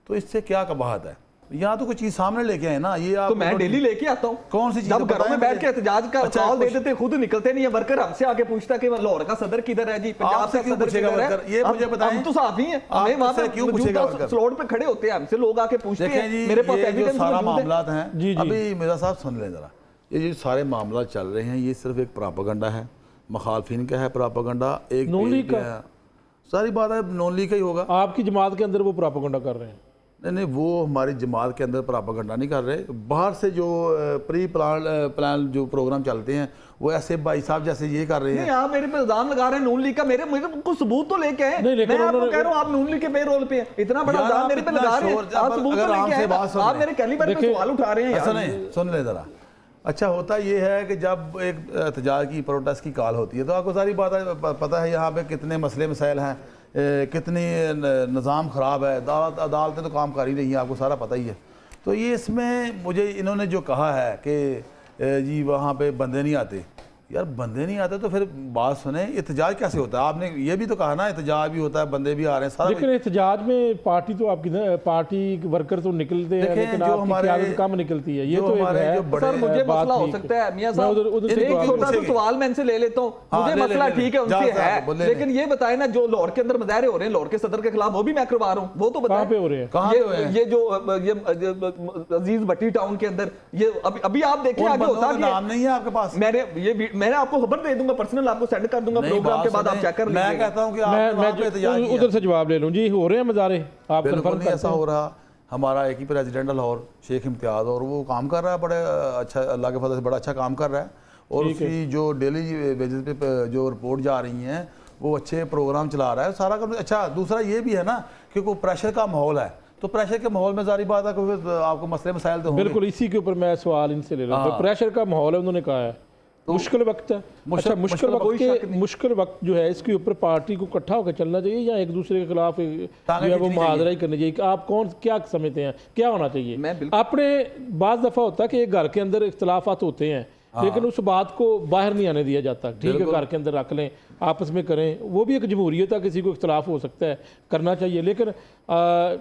तो इससे क्या कबाहत है? यहाँ तो कोई चीज़ सामने लेके आए ना। ये आप तो मैं डेली लेके आता हूँ। कौन सी चीज़ जब घरों में बैठ के एहतजाज का अच्छा, कॉल दे कुछ- देते, खुद निकलते नहीं है। वर्कर हमसे आके पूछता कि लाहौर का सदर किधर है जी, पंजाब आपसे का क्यों सदर पूछेगा किधर है? वर्कर? ये मुझे बताएं। हम तो साफ ही हैं, हमें वहां आपसे पे क्यों पूछेगा मौजूदा वर्कर? स्लॉट पे खड़े होते हैं, हमसे लोग आके पूछते देखें हैं। जी, मेरे पास ये जो एविडेंस सारा मौजूद है। मामलात हैं, जी, जी। अभी मेरा साहब सुन लें ज़रा। ये जो सारे मामला चल रहे हैं, ये सिर्फ एक प्रोपेगेंडा है, मुखालफिन का है प्रोपेगेंडा। एक नून लीग का? सारी बात है नॉन लीग का ही होगा। आपकी जमात के अंदर वो प्रोपेगेंडा कर रहे हैं? नहीं, वो हमारी जमात के अंदर प्रोपेगेंडा नहीं कर रहे। बाहर से जो प्री प्लान जो प्रोग्राम चलते हैं, वो ऐसे भाई साहब जैसे ये कर रहे नहीं, हैं। आप मेरे पे इल्जाम लगा रहे हैं नून लीग का। मेरे को सबूत तो लेके आए। नहीं, लेकिन मैं आपको उन्होंने- कह रहा हूँ आप नून लीग के पेरोल पे हैं। इतना बड़ा यार, इल्जाम आप मेरे पे इतना लगा रहे हैं। शोर- आप सबूत अगर तो आराम लेके से आए। बात सुन आप लें। मेरे कैलिबर पे देखिए, सवाल उठा रहे हैं ऐसा यार। नहीं, सुन ले ज़रा। अच्छा होता ये है कि जब एक एहतजाज की प्रोटेस्ट की कॉल होती है, तो आपको सारी बात पता है यहाँ पे कितने मसले मसाइल हैं, कितनी निज़ाम ख़राब है, अदालतें तो काम कर ही रही हैं, आपको सारा पता ही है। तो ये इसमें मुझे इन्होंने जो कहा है कि जी वहाँ पे बंदे नहीं आते, यार बंदे नहीं आते तो फिर बात सुने, एहतजाज कैसे होता है? आपने ये भी तो कहा ना, एहतजाज भी होता है, बंदे भी आ रहे हैं, सारा लेकिन एहतजाज में पार्टी तो आपकी पार्टी वर्कर तो निकलते हैं, देखें, लेकिन जो आपकी हमारे- क़यादत कम निकलती है। ये जो तो एक हमारे है। जो बड़े- सर मुझे बात मसला हो ठीक है। सकता है मियां मैं साहब, उधर से एक जवाब छोटा सा पूछेंगे। सवाल मैं इनसे ले लेता हूँ। हाँ, मुझे ले ले, मसला ले ले। ठीक है जा उनसे साहब, है, बोले लेकिन ये बताए ना जो लाहौर के अंदर मुजाहरे हो रहे हैं लाहौर के सदर के खिलाफ, वो भी मैं करवा रहा हूँ, वो तो कहाँ पे बताएं। हो रहे हैं? कहाँ पे हुए हैं? ये जो ये अजीज भट्टी टाउन के अंदर, ये अभी आप देखिए उन आगे बंदों होता का क्या नाम नहीं है आपके पास? मैंने आपको खबर दे दूंगा, पर्सनल आपको सेंड कर दूंगा, नहीं, प्रोग्राम के बात बाद आप सुने, चेक कर मैं लीजिएगा। कहता हूँ कि आपने वहाँ पे एहतजाज मैं किया। उधर से जवाब ले लूँ जी। हो रहे हैं मुजाहरे, आप बिल्कुल कंफर्म नहीं करते ऐसा हैं? हो रहा। हमारा एक ही प्रेसिडेंट है लाहौर, शेख इम्तियाज़, और वो काम कर रहा है बड़े अच्छा, अल्लाह के फजल से बड़ा अच्छा काम कर रहा है। और ठीक है। उसकी जो डेली बेसिस पे जो रिपोर्ट जा रही हैं, वो अच्छे प्रोग्राम चला रहा है, सारा काम अच्छा। दूसरा ये भी है ना कि कोई प्रेशर का माहौल है, तो प्रेशर के माहौल में जारी बात है कि आपको मसले मसाइल तो होंगे। बिल्कुल, इसी के ऊपर मैं सवाल इनसे ले रहा हूँ। प्रेशर का माहौल है, उन्होंने कहा है मुश्किल वक्त है। अच्छा, मुश्किल वक्त जो है इसके ऊपर पार्टी को इकट्ठा होकर चलना चाहिए या एक दूसरे के खिलाफ जो है वो मुहाजरा ही करनी चाहिए? आप कौन क्या समझते हैं क्या होना चाहिए? आपने बाज़ दफ़ा होता है कि एक घर के अंदर इख्तलाफात होते हैं लेकिन उस बात को बाहर नहीं आने दिया जाता। ठीक है, घर के अंदर रख लें, आपस में करें, वो भी एक जमहूरियत है, किसी को इख्तलाफ हो सकता है, करना चाहिए, लेकिन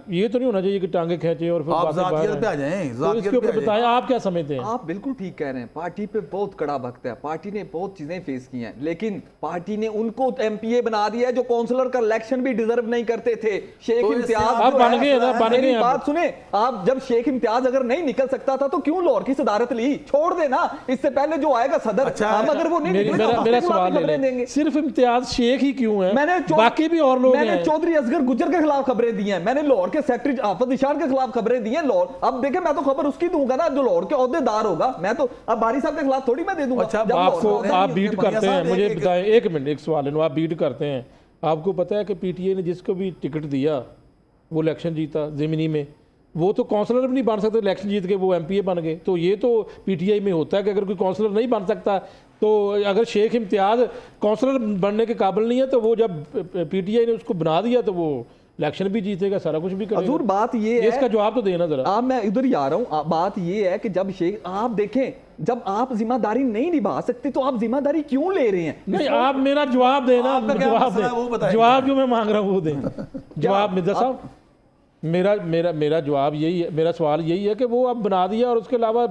ये तो नहीं होना चाहिए कि टांगे खींचे और फिर ज़ातियत पे आ जाएं। तो इसके ऊपर बताएं आप क्या समझते हैं? आप बिल्कुल ठीक कह रहे हैं, पार्टी पे बहुत कड़ा वक्त है, पार्टी ने बहुत चीजें फेस की हैं, लेकिन पार्टी ने उनको एमपीए बना दिया है जो काउंसलर का इलेक्शन भी डिजर्व नहीं करते थे। शेख इम्तियाज आप बन गए ना, बन गए। बात सुने आप, जब शेख इम्तियाज अगर नहीं निकल सकता था तो क्यों लाहौर की सदारत ली? छोड़ देना, इससे पहले जो आएगा सदर, हम अगर वो नहीं मेरा सवाल देंगे, सिर्फ इम्तियाज शेख ही क्यों है? मैंने बाकी भी और लोग मैंने चौधरी असगर गुज्जर के खिलाफ खबरें दी हैं, मैंने लाहौर के सेक्रेटरी हाफिज इशान के खिलाफ खबरें दी हैं। लाहौर, अब देखें, मैं तो खबर उसकी दूंगा ना जो लाहौर के ओहदेदार होगा, मैं तो अब बारी साहब के खिलाफ थोड़ी मैं दे दूंगा। अच्छा, आपको आप बीट करते हैं, मुझे बताएं, एक मिनट, एक सवाल है, आप बीट करते हैं, आपको पता है कि पीटीआई ने जिसको भी टिकट दिया वो इलेक्शन जीता ज़मीनी में, वो तो काउंसलर भी नहीं बन सकते, इलेक्शन जीत के वो एमपीए बन गए। तो ये तो पीटीआई में होता है कि अगर कोई काउंसलर नहीं बन सकता, तो अगर शेख इम्तियाज काउंसलर बनने के काबिल नहीं है तो वो जब पीटीआई ने उसको बना दिया तो वो इलेक्शन भी जीतेगा, सारा कुछ भी करेगा। हजूर बात ये है, इसका जवाब तो देना जरा। आप, मैं इधर ही आ रहा हूँ, बात ये है कि जब शेख, आप देखें, जब आप जिम्मेदारी नहीं निभा सकते तो आप जिम्मेदारी क्यों ले रहे हैं? नहीं, आप मेरा जवाब देना, जवाब जो मैं मांग रहा हूँ वो दें। जवाब मिर्जा साहब, मेरा जवाब यही है, मेरा सवाल यही है कि वो अब बना दिया और उसके अलावा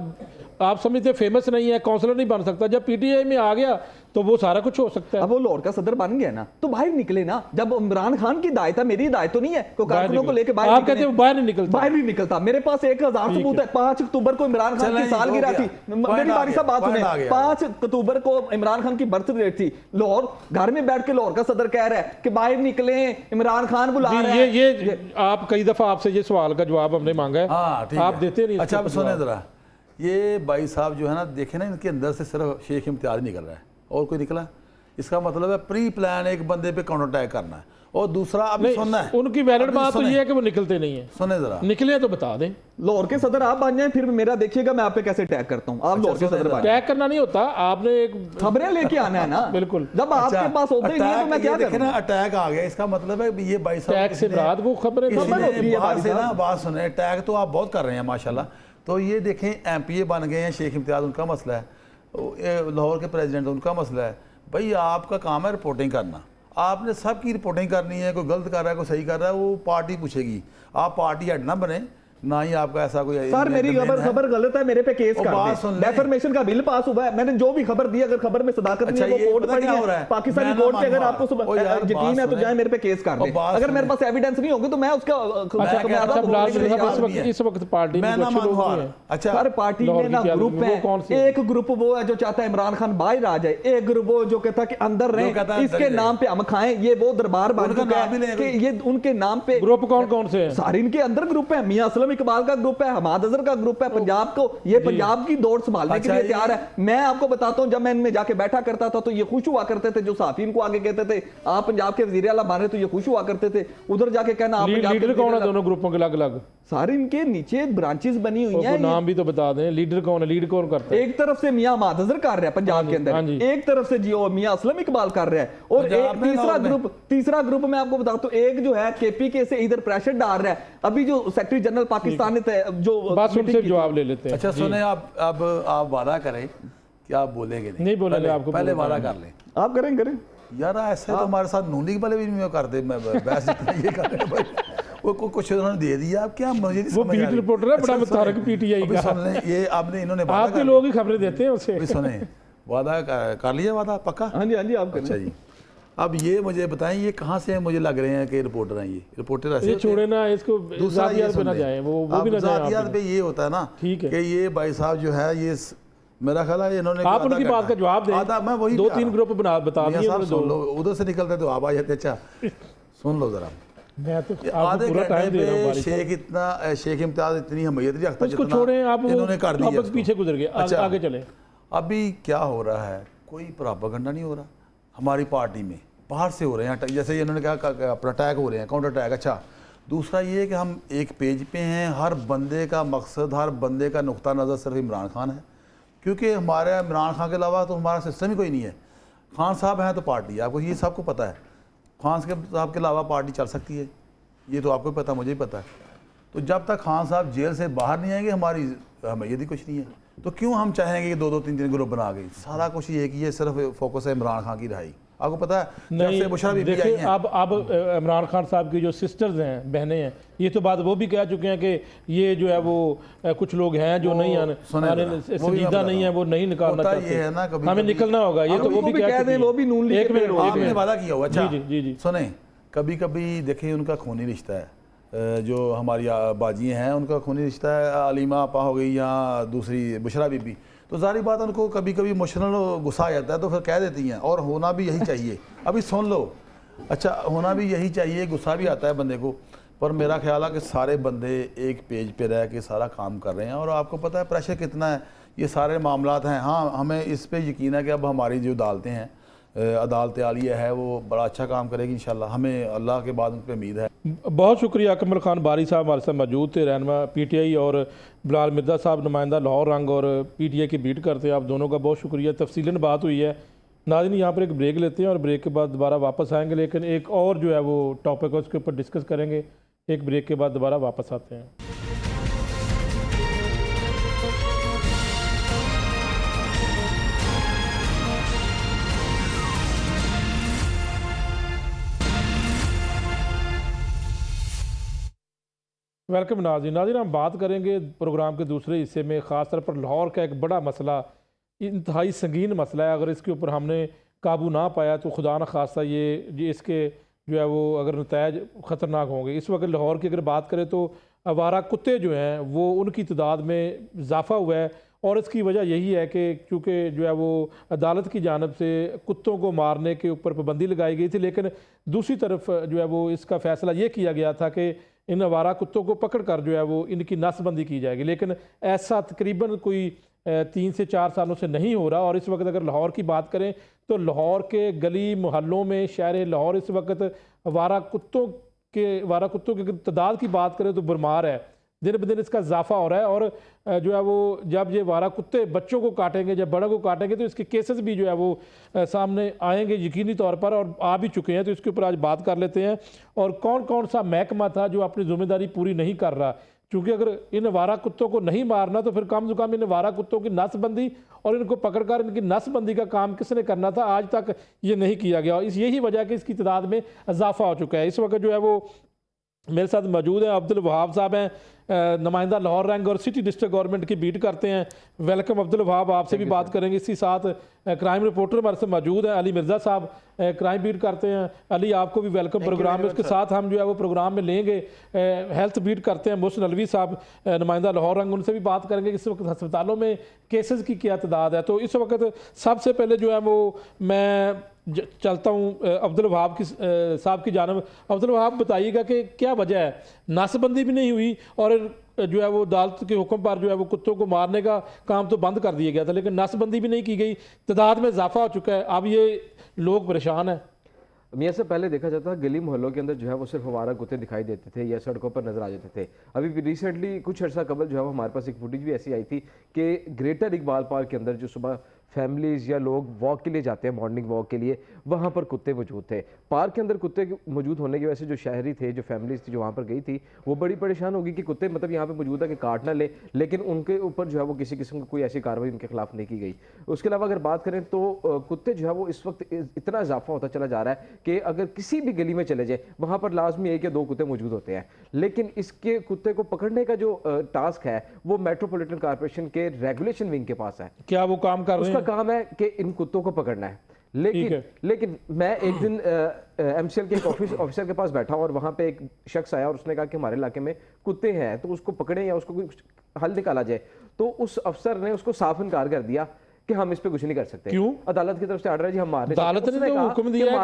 आप समझते फेमस नहीं है, काउंसलर नहीं बन सकता, जब पीटीआई में आ गया तो वो सारा कुछ हो सकता है। अब वो लाहौर का सदर बन गया ना, तो बाहर निकले ना। जब इमरान खान की हिदायत है, मेरी हिदायत तो नहीं है, तो कारकुनों को लेकर बाहर, आप कहते हैं बाहर नहीं निकलता, बाहर नहीं निकलता। मेरे पास 1000 सबूत है। 5 अक्टूबर को इमरान खान की सालगिरह थी, मेरी बारी साहब बात सुने, 5 अक्टूबर को इमरान खान की बर्थ डेट थी। लाहौर घर में बैठ के लाहौर का सदर कह रहा है कि बाहर निकले, इमरान खान बुला रहा है। ये आप कई दफा आपसे ये सवाल का जवाब हमने मांगा है, आप देते नहीं। अच्छा, सुने जरा, ये भाई साहब जो है ना, देखे ना, इनके अंदर से सिर्फ शेख इम्तियाज निकल रहा है और कोई निकला? इसका मतलब है प्री प्लान एक बंदे पे काउंटर अटैक करना है। और दूसरा अभी सुनना है, उनकी वैलिड बात तो ये है कि वो निकलते नहीं है। सुने जरा, निकले तो बता दें। लाहौर के सदर आप बन जाए, फिर मेरा देखिएगा मैं आप पे कैसे अटैक करता हूँ। आप लाहौर के सदर बन, अटैक करना नहीं होता, आपने एक खबरें लेके आना है ना। बिल्कुल, जब आपके पास होते ही तो मैं क्या करूं? अटैक आ गया, इसका मतलब है ये भाई साहब अटैक से रात वो खबरें बाहर से ना बात सुने, अटैक तो आप बहुत कर रहे हैं माशाल्लाह। तो ये देखें, एमपीए बन गए हैं, शेख इम्तियाज उनका मसला है, लाहौर के प्रेसिडेंट उनका मसला है। भाई आपका काम है रिपोर्टिंग करना, आपने सबकी रिपोर्टिंग करनी है। कोई गलत कर रहा है, कोई सही कर रहा है, वो पार्टी पूछेगी। आप पार्टी हेड ना बने, ना ही आपका ऐसा कोई सर मेरी खबर गलत है, मेरे पे केस कर दे। डेफर्मेशन का बिल पास हुआ है, मैंने जो भी खबर दी, अगर खबर में सदाकत नहीं है वो कोर्ट पड़ी है, पाकिस्तानी कोर्ट पे। अगर आपको यकीन है तो जाए मेरे पे केस कर दे। अगर मेरे पास एविडेंस नहीं होगी तो मैं उसका इस वक्त पार्टी में अच्छा, हर पार्टी में ना ग्रुप है। एक ग्रुप वो है जो चाहता है इमरान खान बाहर आ जाए, एक ग्रुप वो जो कहता है कि अंदर रहे, इसके नाम पे हम खाएं। ये वो दरबार बन चुका है कि ये उनके नाम पे ग्रुप कौन कौन से हैं? सारे इनके अंदर ग्रुप है। मियां असलम इकबाल का ग्रुप है, हमाद अजहर का ग्रुप है। पंजाब को, ये पंजाब की दौड़ संभालने के लिए तैयार है। मैं आपको बताता हूं, जब मैं इनमें जाके बैठा करता था तो ये खुश हुआ करते थे, जो साफी को आगे कहते थे आप पंजाब के वजीर आला बन रहे, तो ये खुश हुआ करते थे। उधर जाके कहना आप लीडर कौन है दोनों ग्रुपों के? अलग अलग सारे इनके नीचे ब्रांचेस बनी हुई हैं। नाम भी तो बता दें, लीडर कौन है, लीड कौन करता है? एक तरफ से मियां हमाद अजहर कर रहा है पंजाब के अंदर, एक तरफ से जियो मियां असलम इकबाल कर रहा है, और एक तीसरा ग्रुप मैं आपको बताता हूं, एक जो है केपीके से इधर प्रेशर डाल रहा है। अभी जो सेक्रेटरी जनरल पाकिस्तान ने जो बस उनसे जवाब ले लेते हैं। अच्छा सुने, आप वादा करें कि आप बोलेंगे नहीं बोलेंगे, आपको पहले वादा कर लें। आप करें यार ऐसे तो हमारे साथ नूनी वाले भी नहीं करते। मैं बहस ये कर रहे भाई, वो कुछ उन्होंने दे दिया, आप क्या मुझे नहीं समझ आ रही। रिपोर्टर है बड़ा मुतारक पीटीआई का। सुन लें, ये आपने इन्होंने आपके लोग ही खबरें देते हैं उसे। सुने, वादा कर लिया, वादा पक्का? हाँ जी आप अच्छा जी। अब ये मुझे बताएं, ये कहाँ से मुझे लग रहे हैं कि रिपोर्टर हैं? ये रिपोर्टर ऐसे ये छोड़े ना, इसको दूसरा पे ना जाए, वो भी ना जाए। पे ये होता है ना, ठीक है, कि ये भाई साहब जो है, ये मेरा ख्याल है इन्होंने आप उनकी बात का जवाब दें। मैं वही 2-3 ग्रुप बता दिए, सुन लो, उधर से निकलते तो आप आ जाते। अच्छा सुन लो जरा, मैं तो आधे घंटे पे शेख इम्तियाज इतनी हमीयत नहीं रखता, उसको छोड़ें आप, इन्होंने कर दिया, पीछे गुजर गए। आगे चले। अभी क्या हो रहा है, कोई प्रोपेगेंडा नहीं हो रहा हमारी पार्टी में, बाहर से हो रहे हैं। जैसे इन्होंने कहा अपना अटैक हो रहे हैं, काउंटर अटैक। अच्छा, दूसरा ये है कि हम एक पेज पे हैं, हर बंदे का मकसद, हर बंदे का नुक्ता नज़र सिर्फ इमरान खान है, क्योंकि हमारे इमरान खान के अलावा तो हमारा सिस्टम ही कोई नहीं है। खान साहब हैं तो पार्टी, आपको ये सबको पता है, खान साहब के अलावा पार्टी चल सकती है, ये तो आपको भी पता, मुझे भी पता है। तो जब तक खान साहब जेल से बाहर नहीं आएंगे हमारी हमें भी कुछ नहीं है। तो क्यों हम चाहेंगे कि 2-2 3-3 ग्रुप बना गई? सारा कुछ ये कि ये सिर्फ फोकस है इमरान खान की रहाई। आपको पता है जब से बुशरा बीबी आई देखिए हैं, अब इमरान खान साहब की जो सिस्टर्स हैं, बहनें हैं, ये तो बात वो भी कह चुके हैं कि ये जो है वो कुछ लोग हैं जो नहीं संजीदा नहीं है, वो नहीं निकालना चाहते। ये है ना, कभी हमें निकलना होगा, ये तो वो भी कह चुके हैं। वो भी नून लीग एक मिनट आपने वादा किया हुआ। अच्छा जी जी जी सुने, कभी कभी देखिए उनका खूनी रिश्ता है, जो हमारी बाजी हैं उनका खूनी रिश्ता है, अलीमा आपा हो गई या दूसरी बुशरा बीबी, तो जारी बात उनको कभी कभी इमोशनल गुस्सा आ जाता है तो फिर कह देती हैं, और होना भी यही चाहिए। अभी सुन लो, अच्छा होना भी यही चाहिए, गुस्सा भी आता है बंदे को, पर मेरा ख्याल है कि सारे बंदे एक पेज पे रह के सारा काम कर रहे हैं। और आपको पता है प्रेशर कितना है, ये सारे मामलात हैं। हाँ, हमें इस पे यकीन है कि अब हमारी जो अदालतें हैं, अदालत आलिया है, वो बड़ा अच्छा काम करेगी इंशाल्लाह, हमें अल्लाह के बाद उन पर उम्मीद है। बहुत शुक्रिया अकमल खान बारी साहब हमारे साथ मौजूद थे, रहनुमा PTI, और बिलाल मिर्ज़ा साहब नुमाइंदा लाहौर रंग और PTI की बीट करते हैं। आप दोनों का बहुत शुक्रिया, तफसीलन बात हुई है। नाज़रीन यहाँ पर एक ब्रेक लेते हैं और ब्रेक के बाद दोबारा वापस आएंगे, लेकिन एक और जो है वो टॉपिक है उसके ऊपर डिस्कस करेंगे। एक ब्रेक के बाद दोबारा वापस आते हैं। वेलकम नाज़रीन हम बात करेंगे प्रोग्राम के दूसरे हिस्से में ख़ास तौर पर लाहौर का एक बड़ा मसला, इंतहाई संगीन मसला है। अगर इसके ऊपर हमने काबू ना पाया तो खुदा न खास्ता ये इसके जो है वो अगर नतायज ख़तरनाक होंगे। इस वक्त लाहौर की अगर बात करें तो आवारा कुत्ते जो हैं वो उनकी तादाद में इजाफ़ा हुआ है, और इसकी वजह यही है कि चूँकि जो है वो अदालत की जानब से कुत्तों को मारने के ऊपर पाबंदी लगाई गई थी, लेकिन दूसरी तरफ जो है वो इसका फ़ैसला ये किया गया था कि इन आवारा कुत्तों को पकड़ कर जो है वो इनकी नसबंदी की जाएगी। लेकिन ऐसा तकरीबन कोई 3 से 4 सालों से नहीं हो रहा। और इस वक्त अगर लाहौर की बात करें तो लाहौर के गली मोहल्लों में शहर लाहौर इस वक्त आवारा कुत्तों की तादाद की बात करें तो भरमार है, दिन ब दिन इसका इजाफा हो रहा है। और जो है वो जब ये वारा कुत्ते बच्चों को काटेंगे, जब बड़ों को काटेंगे, तो इसके केसेस भी जो है वो सामने आएंगे यकीनी तौर पर, और आ भी चुके हैं। तो इसके ऊपर आज बात कर लेते हैं। और कौन कौन सा महकमा था जो अपनी जिम्मेदारी पूरी नहीं कर रहा, क्योंकि अगर इन वारा कुत्तों को नहीं मारना तो फिर कम से कम इन वारा कुत्तों की नसबंदी और इनको पकड़कर इनकी नसबंदी का काम किसने करना था, आज तक ये नहीं किया गया। यही वजह है कि इसकी तादाद में इजाफा हो चुका है। इस वक्त जो है वो मेरे साथ मौजूद हैं अब्दुल वहाब साहब हैं, नुमाइंदा लाहौर रंग और सिटी डिस्ट्रिक्ट गवर्नमेंट की बीट करते हैं। वेलकम अब्दुल वहाब, आपसे भी बात करेंगे। इसी साथ क्राइम रिपोर्टर हमारे से मौजूद हैं अली मिर्ज़ा साहब, क्राइम बीट करते हैं। अली आपको भी वेलकम प्रोग्राम में। उसके साथ हम जो है वो प्रोग्राम में लेंगे हेल्थ बीट करते हैं मोहसिन अलवी साहब, नुमाइंदा लाहौर रंग, उनसे भी बात करेंगे इस वक्त अस्पतालों में केसेस की क्या तादाद है। तो इस वक्त सबसे पहले जो है वो मैं चलता हूँ अब्दुल वहाब की साहब की जानब। अब्दुल वहाब बताइएगा कि क्या वजह है, नासबंदी भी नहीं हुई और जो है वो अदालत के हुक्म पर जो है वो कुत्तों को मारने का काम तो बंद कर दिया गया था, लेकिन नासबंदी भी नहीं की गई, तादाद में इजाफा हो चुका है, अब ये लोग परेशान हैं। मियाँ से पहले देखा जाता है गली मोहल्लों के अंदर जो है वो सिर्फ आवारा कुत्ते दिखाई देते थे या सड़कों पर नजर आ जाते थे। अभी भी रिसेंटली कुछ अर्सा कबल जो है वो हमारे पास एक फुटेज भी ऐसी आई थी कि ग्रेटर इकबाल पार्क के अंदर जो सुबह फैमिलीज या लोग वॉक के लिए जाते हैं, मॉर्निंग वॉक के लिए, वहाँ पर कुत्ते मौजूद थे। पार्क के अंदर कुत्ते मौजूद होने की वजह से जो शहरी थे, जो फैमिलीज थी जो वहाँ पर गई थी, वो बड़ी परेशान होगी कि कुत्ते मतलब यहाँ पे मौजूद है कि काट ना ले, लेकिन उनके ऊपर जो है वो किसी किस्म की कोई ऐसी कार्रवाई उनके खिलाफ नहीं की गई। उसके अलावा अगर बात करें तो कुत्ते जो है वो इस वक्त इतना इजाफा होता चला जा रहा है कि अगर किसी भी गली में चले जाए वहाँ पर लाजमी 1 या 2 कुत्ते मौजूद होते हैं। लेकिन इसके कुत्ते को पकड़ने का जो टास्क है वो मेट्रोपॉलिटन कॉर्पोरेशन के रेगुलेशन विंग के पास है। क्या वो काम कर रहे हैं? उसका काम है कि इन कुत्तों को पकड़ना है। लेकिन मैं एक दिन MCL के एक ऑफिसर के पास बैठा और वहां पे एक शख्स आया और उसने कहा कि हमारे इलाके में कुत्ते हैं तो उसको पकड़े या उसको कोई हल निकाला जाए। तो उस अफसर ने उसको साफ इनकार कर दिया कि हम इस पे कुछ नहीं कर सकते। क्यों? अदालत की तरफ से ऑर्डर है जी, हम मारने। अदालत ने तो हुक्म दिया है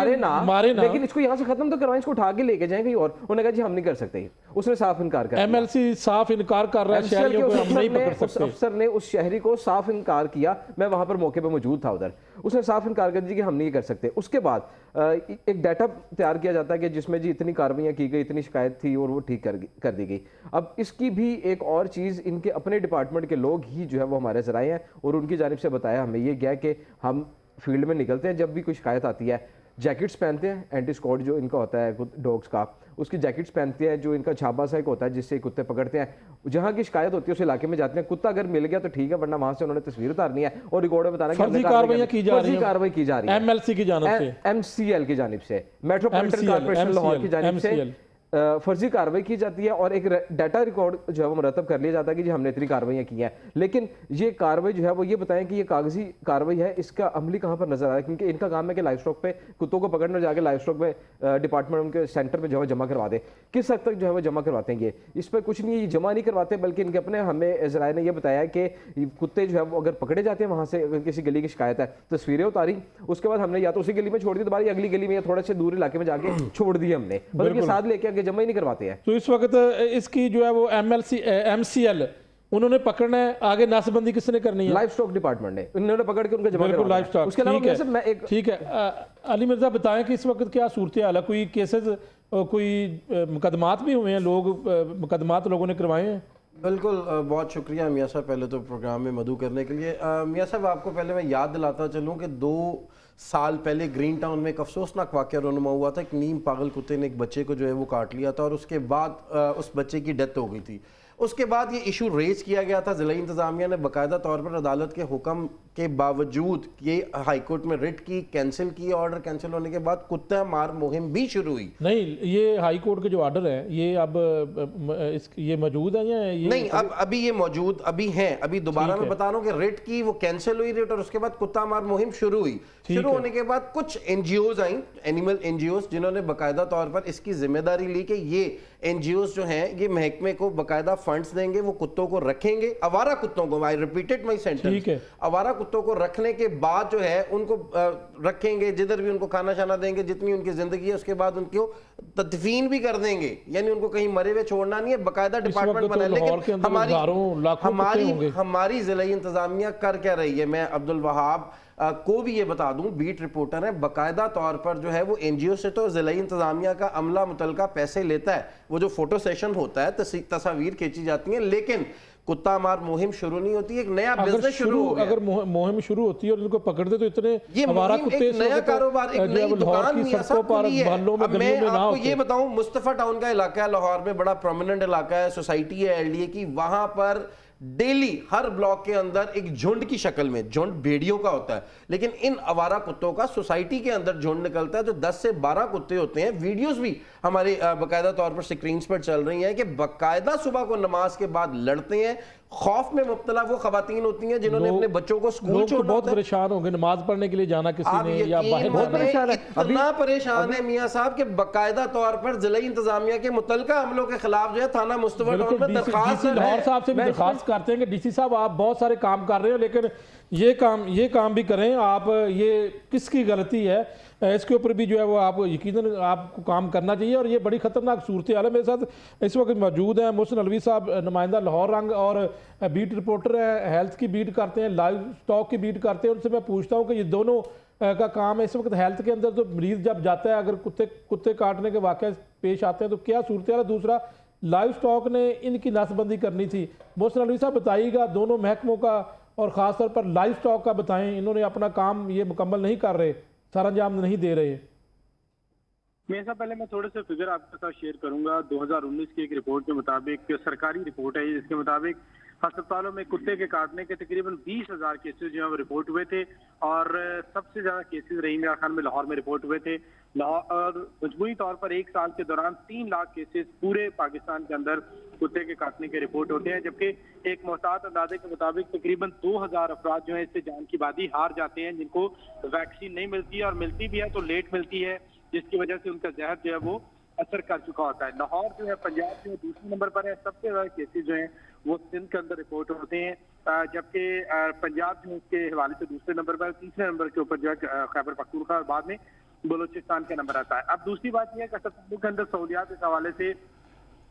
मारे ना, लेकिन इसको यहाँ से खत्म तो करवाएं, इसको उठा के लेके जाएं कहीं और। उन्होंने कहा जी हम नहीं कर सकते। उसने साफ इनकार कर दिया। MLC साफ इनकार कर रहा है शहरियों को हम नहीं पकड़ सकते। उस अफसर ने उस शहरी को साफ इनकार किया। मैं वहां पर मौके पर मौजूद था उधर। उसने साफ इनकार कर दिया कि हम नहीं कर सकते। उसके बाद एक डाटा तैयार किया जाता है कि जिसमें जी इतनी कार्रवाइयाँ की गई, इतनी शिकायत थी और वो ठीक कर दी गई। अब इसकी भी एक और चीज़ इनके अपने डिपार्टमेंट के लोग ही जो है वो हमारे ज़राए हैं और उनकी जानिब से बताया हमें ये गया कि हम फील्ड में निकलते हैं, जब भी कोई शिकायत आती है जैकेट्स पहनते हैं, एंटी स्क्वाड जो इनका होता है डॉग्स का, उसकी जैकेट्स पहनते हैं, जो इनका छापा सा एक होता है जिससे कुत्ते पकड़ते हैं, जहाँ की शिकायत होती है उस इलाके में जाते हैं, कुत्ता अगर मिल गया तो ठीक है, वरना वहां से उन्होंने तस्वीर उतारनी है और रिकॉर्ड में बताना फर्जी कार्रवाई की जा रही है, कार्रवाई की जा रही है MLC की जानिब से, MCL की जानिब से, मेट्रोपॉलिटन कॉर्पोरेशन लाहौर की जानिब से फर्जी कार्रवाई की जाती है और एक डाटा रिकॉर्ड जो है वो मुरतब कर लिया जाता है कि जी हमने इतनी कार्रवाइयाँ की हैं। लेकिन ये कार्रवाई जो है वो ये बताएं कि ये कागजी कार्रवाई है, इसका अमली कहाँ पर नजर आ रहा है, क्योंकि इनका काम है कि लाइव स्टॉक पे कुत्तों को पकड़ने और जाके लाइव स्टॉक में डिपार्टमेंट उनके सेंटर में जो है जमा करवा दे। किस हद तक जो है वो जमा करवाते हैं, ये इस पर कुछ नहीं, ये जमा नहीं करवाते, बल्कि इनके अपने हमें ज़राए ने यह बताया कि कुत्ते जो है वो अगर पकड़े जाते हैं वहाँ से, अगर किसी गली की शिकायत है, तस्वीरें उतारी, उसके बाद हमने या तो उसी गली में छोड़ दी दोबारा, अगली गली में या थोड़े से दूर इलाके में जाके छोड़ दी हमने, मतलब ये साथ लेके आगे जमा ही नहीं करवाते हैं। तो इस वक्त इसकी जो है वो MCL उन्होंने पकड़ना है, आगे नाशबंदी किसने करनी है? लाइव स्टॉक डिपार्टमेंट ने उन्होंने पकड़ के उनका जमा बिल्कुल लाइव स्टॉक। उसके अलावा मैं एक ठीक है, अली मिर्जा बताएं कि इस वक्त क्या सूरत हाल है, कोई केसेस, कोई मुकदमात भी हुए हैं, मुकदमात लोगों ने करवाए हैं? बिल्कुल, बहुत शुक्रिया मियाँ साहब पहले तो प्रोग्राम में मदऊ करने के लिए। मियाँ साहब आपको पहले मैं याद दिलाता चलूँ कि 2 साल पहले ग्रीन टाउन में एक अफसोसनाक वाक़या रोनुमा हुआ था। एक नीम पागल कुत्ते ने एक बच्चे को जो है वो काट लिया था और उसके बाद उस बच्चे की डेथ हो गई थी। उसके बाद ये इशू रेज किया गया था, ज़िला इंतज़ामिया ने बाकायदा तौर पर अदालत के हुक्म के बावजूद ये हाई कोर्ट में रिट की, कैंसिल की, ऑर्डर कैंसिल होने के बाद कुत्ता मार मुहिम भी शुरू हुई। नहीं, ये हाई कोर्ट के जो ऑर्डर है ये अब ये मौजूद है या ये नहीं, अब अभी ये मौजूद अभी हैं। अभी दोबारा मैं बता रहा हूँ कि रिट की वो कैंसिल हुई रिट और उसके बाद कुत्ता मार मुहिम शुरू हुई। शुरू होने के बाद कुछ NGOs आई, एनिमल NGOs, जिन्होंने बाकायदा तौर पर इसकी जिम्मेदारी ली कि ये NGOs जो हैं ये महकमे को बाकायदा फंड्स देंगे, वो कुत्तों को रखेंगे, आवारा कुत्तों को, आई रिपीटेड माई सेंटेंस, आवारा कुत्तों को रखने के बाद जो है उनको रखेंगे, जिधर भी उनको खाना शाना देंगे, जितनी उनकी जिंदगी है, उसके बाद उनको तदफीन भी कर देंगे, यानी उनको कहीं मरे हुए छोड़ना नहीं है, बाकायदा डिपार्टमेंट बना। लेकिन हमारी जिला इंतजामिया कर क्या रही है, मैं अब्दुल वहाब को भी ये बता दूं, बीट रिपोर्टर है, बाकायदा तौर पर जो है वो NGO से तो जिला इंतजामिया का अमला मुतलका पैसे लेता है, वो जो फोटो सेशन होता है, तस्वीर खींची जाती है, लेकिन कुत्ता मार मुहिम शुरू नहीं होती, एक नया बिजनेस शुरू हो गया। अगर मुहिम शुरू होती है और इनको पकड़ते तो इतने ये हमारा कुत्ते, एक नया कारोबार, एक नई दुकान मैं आपको ये बताऊं, मुस्तफा टाउन का इलाका है लाहौर में, बड़ा प्रोमिनेंट इलाका है, सोसाइटी है LDA की, वहां पर डेली हर ब्लॉक के अंदर एक झुंड की शक्ल में, झुंड भेड़ियों का होता है, लेकिन इन आवारा कुत्तों का सोसाइटी के अंदर झुंड निकलता है, जो 10 से 12 कुत्ते होते हैं। वीडियोस भी हमारे बाकायदा तौर पर स्क्रीन्स पर चल रही हैं कि बाकायदा सुबह को नमाज के बाद लड़ते हैं। खौफ में मुब्तला वो खवातीन होती हैं जिन्होंने अपने बच्चों को स्कूल छोड़ना, बहुत परेशान होंगे, नमाज पढ़ने के लिए जाना किसी ने या बाहर इतना परेशान है मियां साहब के बाकायदा तौर पर जिला इंतजामिया के मुतलका अमलों के खिलाफ जो है थाना मुस्तफा टाउन में दरखास्त लाहौर साहब से भी दरखास्त करते हैं कि DC साहब आप बहुत सारे काम कर रहे हो, लेकिन ये काम भी करें आप, ये किसकी गलती है, इसके ऊपर भी जो है वो आप यकीनन आपको काम करना चाहिए। और ये बड़ी खतरनाक सूरत हाल है। मेरे साथ इस वक्त मौजूद हैं मोहसिन अलवी साहब, नुमाइंदा लाहौर रंग और बीट रिपोर्टर हैं, हेल्थ की बीट करते हैं, लाइव स्टॉक की बीट करते हैं। उनसे मैं पूछता हूँ कि ये दोनों का काम है इस वक्त हेल्थ के अंदर, तो मरीज जब जाता है अगर कुत्ते काटने के वाक़े पेश आते हैं तो क्या सूरत हाल है? दूसरा, लाइव स्टॉक ने इनकी नाशबंदी करनी थी। मोहसिन अलवी साहब बताइएगा दोनों महकमों का और ख़ास तौर पर लाइव स्टॉक का बताएं, इन्होंने अपना काम ये मुकम्मल नहीं कर रहे, सरंजाम नहीं दे रहे। मेरे साथ पहले मैं थोड़े से फिगर आपके साथ शेयर करूंगा। 2019 की एक रिपोर्ट के मुताबिक, सरकारी रिपोर्ट है, जिसके मुताबिक अस्पतालों में कुत्ते के काटने के तकरीबन 20,000 केसेस जो है वो रिपोर्ट हुए थे और सबसे ज्यादा केसेस रहीम खान में लाहौर में रिपोर्ट हुए थे। और मजमूई तौर पर एक साल के दौरान 3 लाख केसेस पूरे पाकिस्तान के अंदर कुत्ते के काटने के रिपोर्ट होते हैं, जबकि एक मोहतात अंदाजे के मुताबिक तकरीबन 2000 अफराद जो है इससे जान की बाजी हार जाते हैं, जिनको वैक्सीन नहीं मिलती है और मिलती भी है तो लेट मिलती है, जिसकी वजह से उनका जहर जो है वो असर कर चुका होता है। लाहौर जो है, पंजाब जो है दूसरे नंबर पर है। सबसे ज्यादा केसेस जो हैं वो सिंध के अंदर रिपोर्ट होते हैं, जबकि पंजाब जो उसके हवाले से दूसरे नंबर पर, तीसरे नंबर के ऊपर जो है खैबर पख्तूनख्वा और बाद में बलोचिस्तान का नंबर आता है। अब दूसरी बात यह है कि अस्पतालों के अंदर सहूलियात इस हवाले से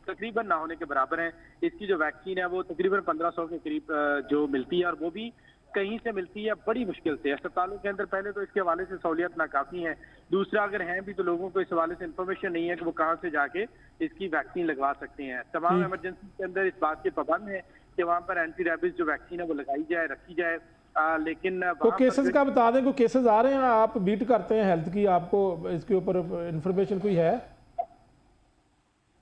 तकरीबन ना होने के बराबर है। इसकी जो वैक्सीन है वो तकरीबन 1500 के करीब जो मिलती है और वो भी कहीं से मिलती है बड़ी मुश्किल से। अस्पतालों के अंदर पहले तो इसके हवाले से सहूलियत नाकाफी है, दूसरा अगर हैं भी तो लोगों को इस हवाले से इंफॉर्मेशन नहीं है कि वो कहाँ से जाके इसकी वैक्सीन लगवा सकते हैं। तमाम इमरजेंसी के अंदर इस बात के पाबंद है कि वहाँ पर एंटी रेबीज जो वैक्सीन है वो लगाई जाए, रखी जाए। लेकिन तो केसेस का बता दें, कोई केसेस आ रहे हैं, आप बीट करते हैं हेल्थ की, आपको इसके ऊपर इंफॉर्मेशन कोई है?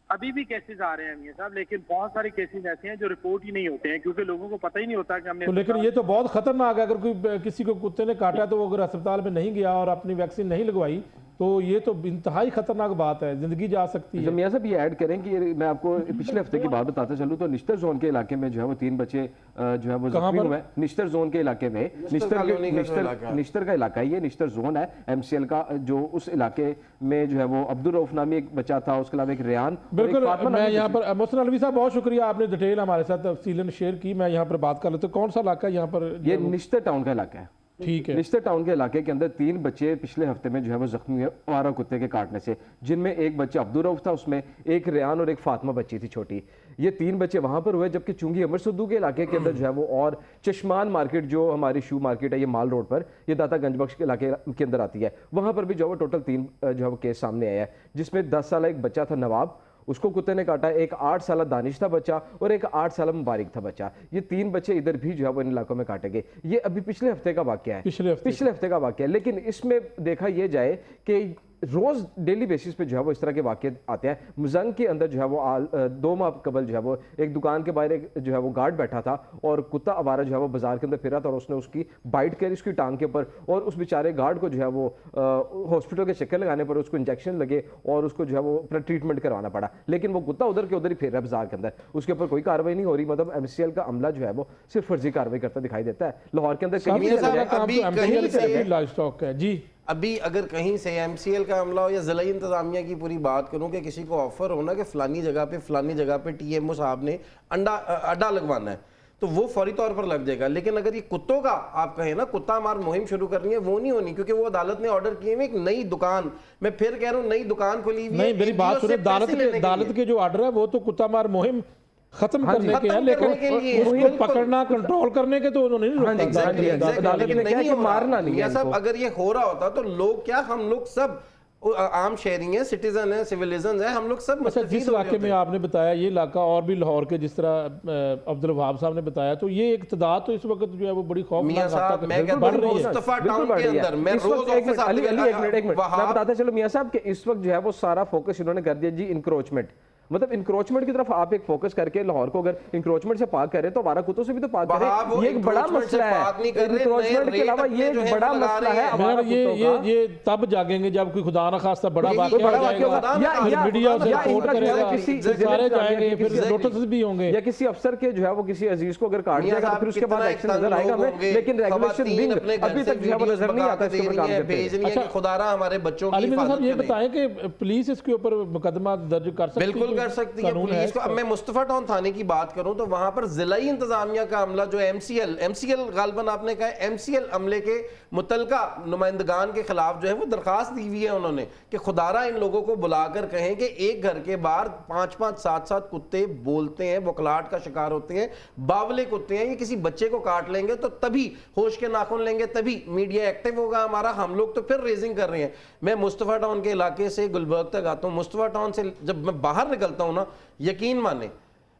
अभी भी केसेस आ रहे हैं मियां साहब, लेकिन बहुत सारे केसेस ऐसे हैं जो रिपोर्ट ही नहीं होते हैं क्योंकि लोगों को पता ही नहीं होता कि हमने तो लेकिन ये तो बहुत खतरनाक है, अगर कोई किसी को कुत्ते ने काटा तो वो अगर अस्पताल में नहीं गया और अपनी वैक्सीन नहीं लगवाई तो ये तो इंतहाई खतरनाक बात है, जिंदगी जा सकती है। मियां साहब ये ऐड करें कि मैं आपको पिछले हफ्ते की बात बताता चलूं तो निश्तर जोन के इलाके में जो है वो 3 बच्चे जो है वो जख्मी हुए हैं। निश्तर जोन के इलाके में, निश्तर का इलाका है ये, निश्तर जोन है MCL का, जो उस इलाके में जो है वो अब्दुल रऊफ नामी एक बच्चा था, उसके अलावा एक रेयान। बिल्कुल, मैं यहाँ पर मोहसिन अलवी साहब बहुत शुक्रिया, आपने डिटेल हमारे साथ तफसीलन शेयर की। मैं यहाँ पर बात कर लेता हूँ, कौन सा इलाका है यहाँ पर? ये निश्तर टाउन का इलाका है। ठीक है। निश्तर टाउन के इलाके के अंदर 3 बच्चे पिछले हफ्ते में जो है वो जख्मी हुए आवारा कुत्ते के काटने से, जिनमें एक बच्चा अब्दुल रऊफ था, उसमें एक रेयान और एक फातिमा बच्ची थी छोटी। ये 3 बच्चे वहां पर हुए, जबकि चुंगी अमर सुद्दू के इलाके के अंदर जो है वो, और चश्मान मार्केट जो हमारी शू मार्केट है ये माल रोड पर, ये दाता गंजबख्श के इलाके के अंदर आती है, वहां पर भी जो है वो टोटल 3 जो है वो केस सामने आया है, जिसमें 10 साल एक बच्चा था नवाब, उसको कुत्ते ने काटा, एक 8 साल दानिश था बच्चा और एक 8 साल मुबारक था बच्चा। ये 3 बच्चे इधर भी जो है वो इन इलाकों में काटे गए। ये अभी पिछले हफ्ते का वाकया है, पिछले हफ्ते का वाकया है। लेकिन इसमें देखा यह जाए कि रोज डेली बेसिस पे जो है वो इस तरह के वाकये आते हैं। मुजंग के अंदर जो है वो 2 माह कबल जो है वो एक दुकान के बाहर एक जो है वो गार्ड बैठा था और कुत्ता आवारा जो है वो बाजार के अंदर फिरा था और उसने उसकी बाइट करी उसकी टांग के ऊपर, और उस बेचारे गार्ड को जो है वो हॉस्पिटल के चक्कर लगाने पर उसको इंजेक्शन लगे और उसको जो है वो अपना ट्रीटमेंट करवाना पड़ा। लेकिन वो कुत्ता उधर के उधर ही फिर रहा है बाजार के अंदर, उसके ऊपर कोई कार्रवाई नहीं हो रही। मतलब MCL का अमला जो है वो सिर्फ फर्जी कार्रवाई करता दिखाई देता है। लाहौर के अंदर जी अभी अगर कहीं से MCL का हमला हो या ज़िला इंतज़ामिया की पूरी बात करूं कि किसी को ऑफर हो ना कि फलानी जगह पे TMO साहब ने अड्डा लगवाना है तो वो फौरी तौर पर लग जाएगा। लेकिन अगर ये कुत्तों का आप कहें ना कुत्ता मार मुहिम शुरू करनी है, वो नहीं होनी, क्योंकि वो अदालत ने ऑर्डर किए हुए एक नई दुकान, मैं फिर कह रहा हूँ नई दुकान खोली हुई है। नहीं, मेरी बात सुनिए, अदालत के जो ऑर्डर है वो तो कुत्ता मार मुहिम खत्म करने के हैं, लेकिन उसको पकड़ना कंट्रोल करने के तो उन्होंने नहीं रोका। मारना नहीं है सब। अगर ये हो रहा होता तो लोग क्या, हम लोग सब आम शहरी हैं, सिटीजन हैं, सिविलिजन हैं, हम लोग सब। अच्छा, जिस इलाके में आपने बताया ये इलाका और भी लाहौर के जिस तरह अब्दुल वहाब साहब ने बताया, तो ये एक तादाद तो इस वक्त जो है वो बड़ी खौफनाक मुस्तफा टाउन के अंदर मैं रोज ऑफिस मैं बताता चलो मियां साहब कि इस वक्त जो है वो सारा फोकस इन्होंने कर दिया जी इंक्रोचमेंट, मतलब इंक्रोचमेंट की तरफ आप एक फोकस करके लाहौर को अगर इंक्रोचमेंट से पाक करें तो आवारा कुत्तों से भी तो पाक करें। ये एक बड़ा मसला है, इंक्रोचमेंट के अलावा ये एक बड़ा मसला है आवारा कुत्तों का। ये तब जागेंगे जब कोई खुदा ना खास्ता बड़ा वाकया हो जाएगा, फिर मीडिया उसे रिपोर्ट करेगा, सारे जाएंगे, फिर नोटिस भी होंगे, या किसी अफसर के जो है वो किसी अजीज को अगर काट देगा फिर उसके बाद एक्शन नजर आएगा हमें। लेकिन रेगुलेशन विंग अभी तक जो है वो नजर नहीं आता इसके ऊपर काम करते हैं। खुदारा हमारे बच्चों की हिफाजत। ये बताएं कि पुलिस इसके ऊपर मुकदमा दर्ज कर सकती है? बिल्कुल कर सकती है। अब मैं मुस्तफा टाउन थाने की बात करूं तो वहां पर जिलाई इंतजामिया का अमला जो MCL गालबन आपने कहा MCL अमले के मुतलका नुमाइंदगान के खिलाफ जो है वो दरखास्त दी हुई है उन्होंने कि खुदारा इन लोगों को बुलाकर कहें कि एक घर के बाहर 5-5 7-7 कुत्ते बोलते हैं, बुखलाहट का शिकार होते हैं, बावले कुत्ते हैं, ये किसी बच्चे को काट लेंगे तो तभी होश के नाखून लेंगे, तभी मीडिया एक्टिव होगा हमारा, हम लोग तो फिर रेजिंग कर रहे हैं। मैं मुस्तफा टाउन के इलाके से गुलबर्ग तक आता हूँ, मुस्तफा टाउन से जब मैं बाहर निकलता हूँ ना, यकीन माने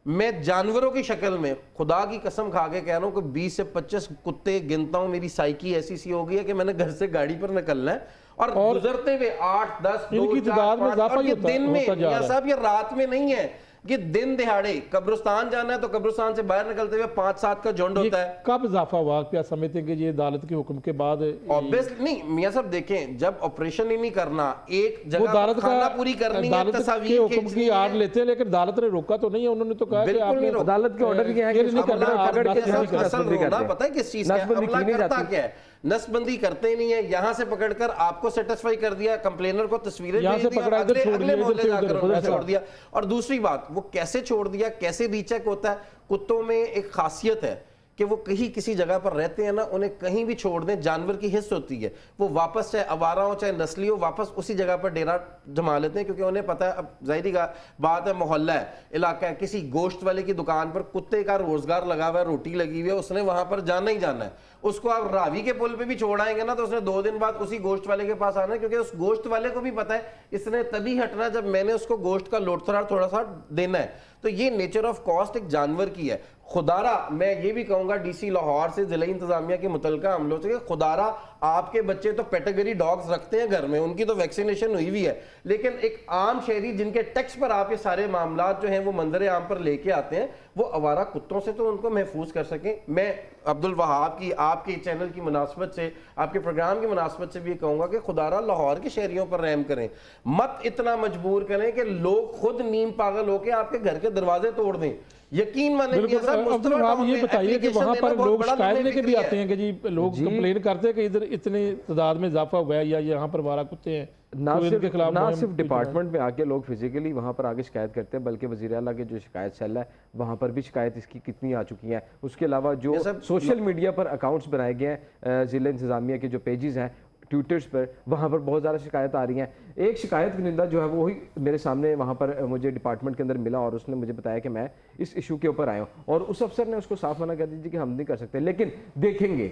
मैं जानवरों की शक्ल में खुदा की कसम खा के कह रहा हूं कि 20 से 25 कुत्ते गिनता हूं। मेरी साइकी ऐसी सी हो गई है कि मैंने घर से गाड़ी पर निकलना है और गुजरते हुए 8, 10, 2, 4, 5 और ये दिन में या साहब ये रात में नहीं है, ये दिन दिहाड़े कब्रिस्तान जाना है तो कब्रिस्तान से बाहर निकलते हुए 5-7 का झुंड होता है। कब इजाफा हुआ क्या समझते हैं कि ये अदालत के हुक्म के बाद? ऑब्वियसली नहीं मियां साहब, देखें जब ऑपरेशन ही नहीं करना, एक जगह खाना पूरी करनी है, तस्वीर के हुक्म की आड़ लेते हैं, लेकिन अदालत ने रोका तो नहीं है। उन्होंने तो कहा कि आपने अदालत के ऑर्डर ये है कि नहीं करना। पता है किस चीज का हमला करता क्या है, नसबंदी करते नहीं है, यहां से पकड़कर आपको सेटिस्फाई कर दिया, कंप्लेनर को तस्वीरें भेज दी, अगले मोहल्ले जाकर छोड़ दिया। और दूसरी बात, वो कैसे छोड़ दिया, कैसे रीचेक होता है, कुत्तों में एक खासियत है कि वो कहीं किसी जगह पर रहते हैं ना, उन्हें कहीं भी छोड़ दें, जानवर की हिस्स होती है, वो वापस चाहे आवारा हो चाहे नस्ली हो, वापस उसी जगह पर डेरा जमा लेते हैं, क्योंकि उन्हें पता है अब जाहिर बात है, मोहल्ला है, इलाका है, किसी गोश्त वाले की दुकान पर कुत्ते का रोजगार लगा हुआ है, रोटी लगी हुई है, उसने वहां पर जाना ही जाना है। उसको आप रावी के पुल पे भी छोड़ाएंगे ना तो उसने 2 दिन बाद उसी गोश्त वाले के पास आना है, क्योंकि उस गोश्त वाले को भी पता है इसने तभी हटना जब मैंने उसको गोश्त का लोटथरार थोड़ा सा देना है। तो ये नेचर ऑफ कॉस्ट एक जानवर की है। खुदारा मैं ये भी कहूंगा डीसी लाहौर से, जिला इंतजामिया के मुतलका अमलों से, खुदारा आपके बच्चे तो कैटेगरी डॉग्स रखते हैं घर में, उनकी तो वैक्सीनेशन हुई हुई है, लेकिन एक आम शहरी जिनके टैक्स पर आप ये सारे मामला जो हैं वो मंजर आम पर लेके आते हैं, वो आवारा कुत्तों से तो उनको महफूज कर सकें। मैं अब्दुल वहाब की, आपके चैनल की मुनासबत से, आपके प्रोग्राम की मुनासबत से भी कहूंगा कि खुदारा लाहौर के शहरियों पर रहम करें, मत इतना मजबूर करें कि लोग खुद नीम पागल होकर आपके घर के दरवाजे तोड़ दें। यकीन माने आप ये बताइए कि वहाँ पर लोग शिकायत लेके भी आते हैं कि जी लोग कंप्लेन करते हैं कि इधर इतनी तादाद में इजाफा हुआ है या यहाँ पर आवारा कुत्ते हैं, ना तो इनके खिलाफ ना सिर्फ डिपार्टमेंट में आके लोग फिजिकली वहाँ पर आके शिकायत करते हैं, बल्कि वज़ीर आला के जो शिकायत सेल है वहाँ पर भी शिकायत इसकी कितनी आ चुकी है। उसके अलावा जो सोशल मीडिया पर अकाउंट्स बनाए गए हैं, जिला इंतजामिया के जो पेजेस हैं ट्विटर्स पर, वहाँ पर बहुत ज़्यादा शिकायत आ रही हैं। एक शिकायत निंदा जो है वो ही मेरे सामने वहाँ पर मुझे डिपार्टमेंट के अंदर मिला और उसने मुझे बताया कि मैं इस इशू के ऊपर आया हूँ, और उस अफसर ने उसको साफ मना कर दीजिए कि हम नहीं कर सकते, लेकिन देखेंगे,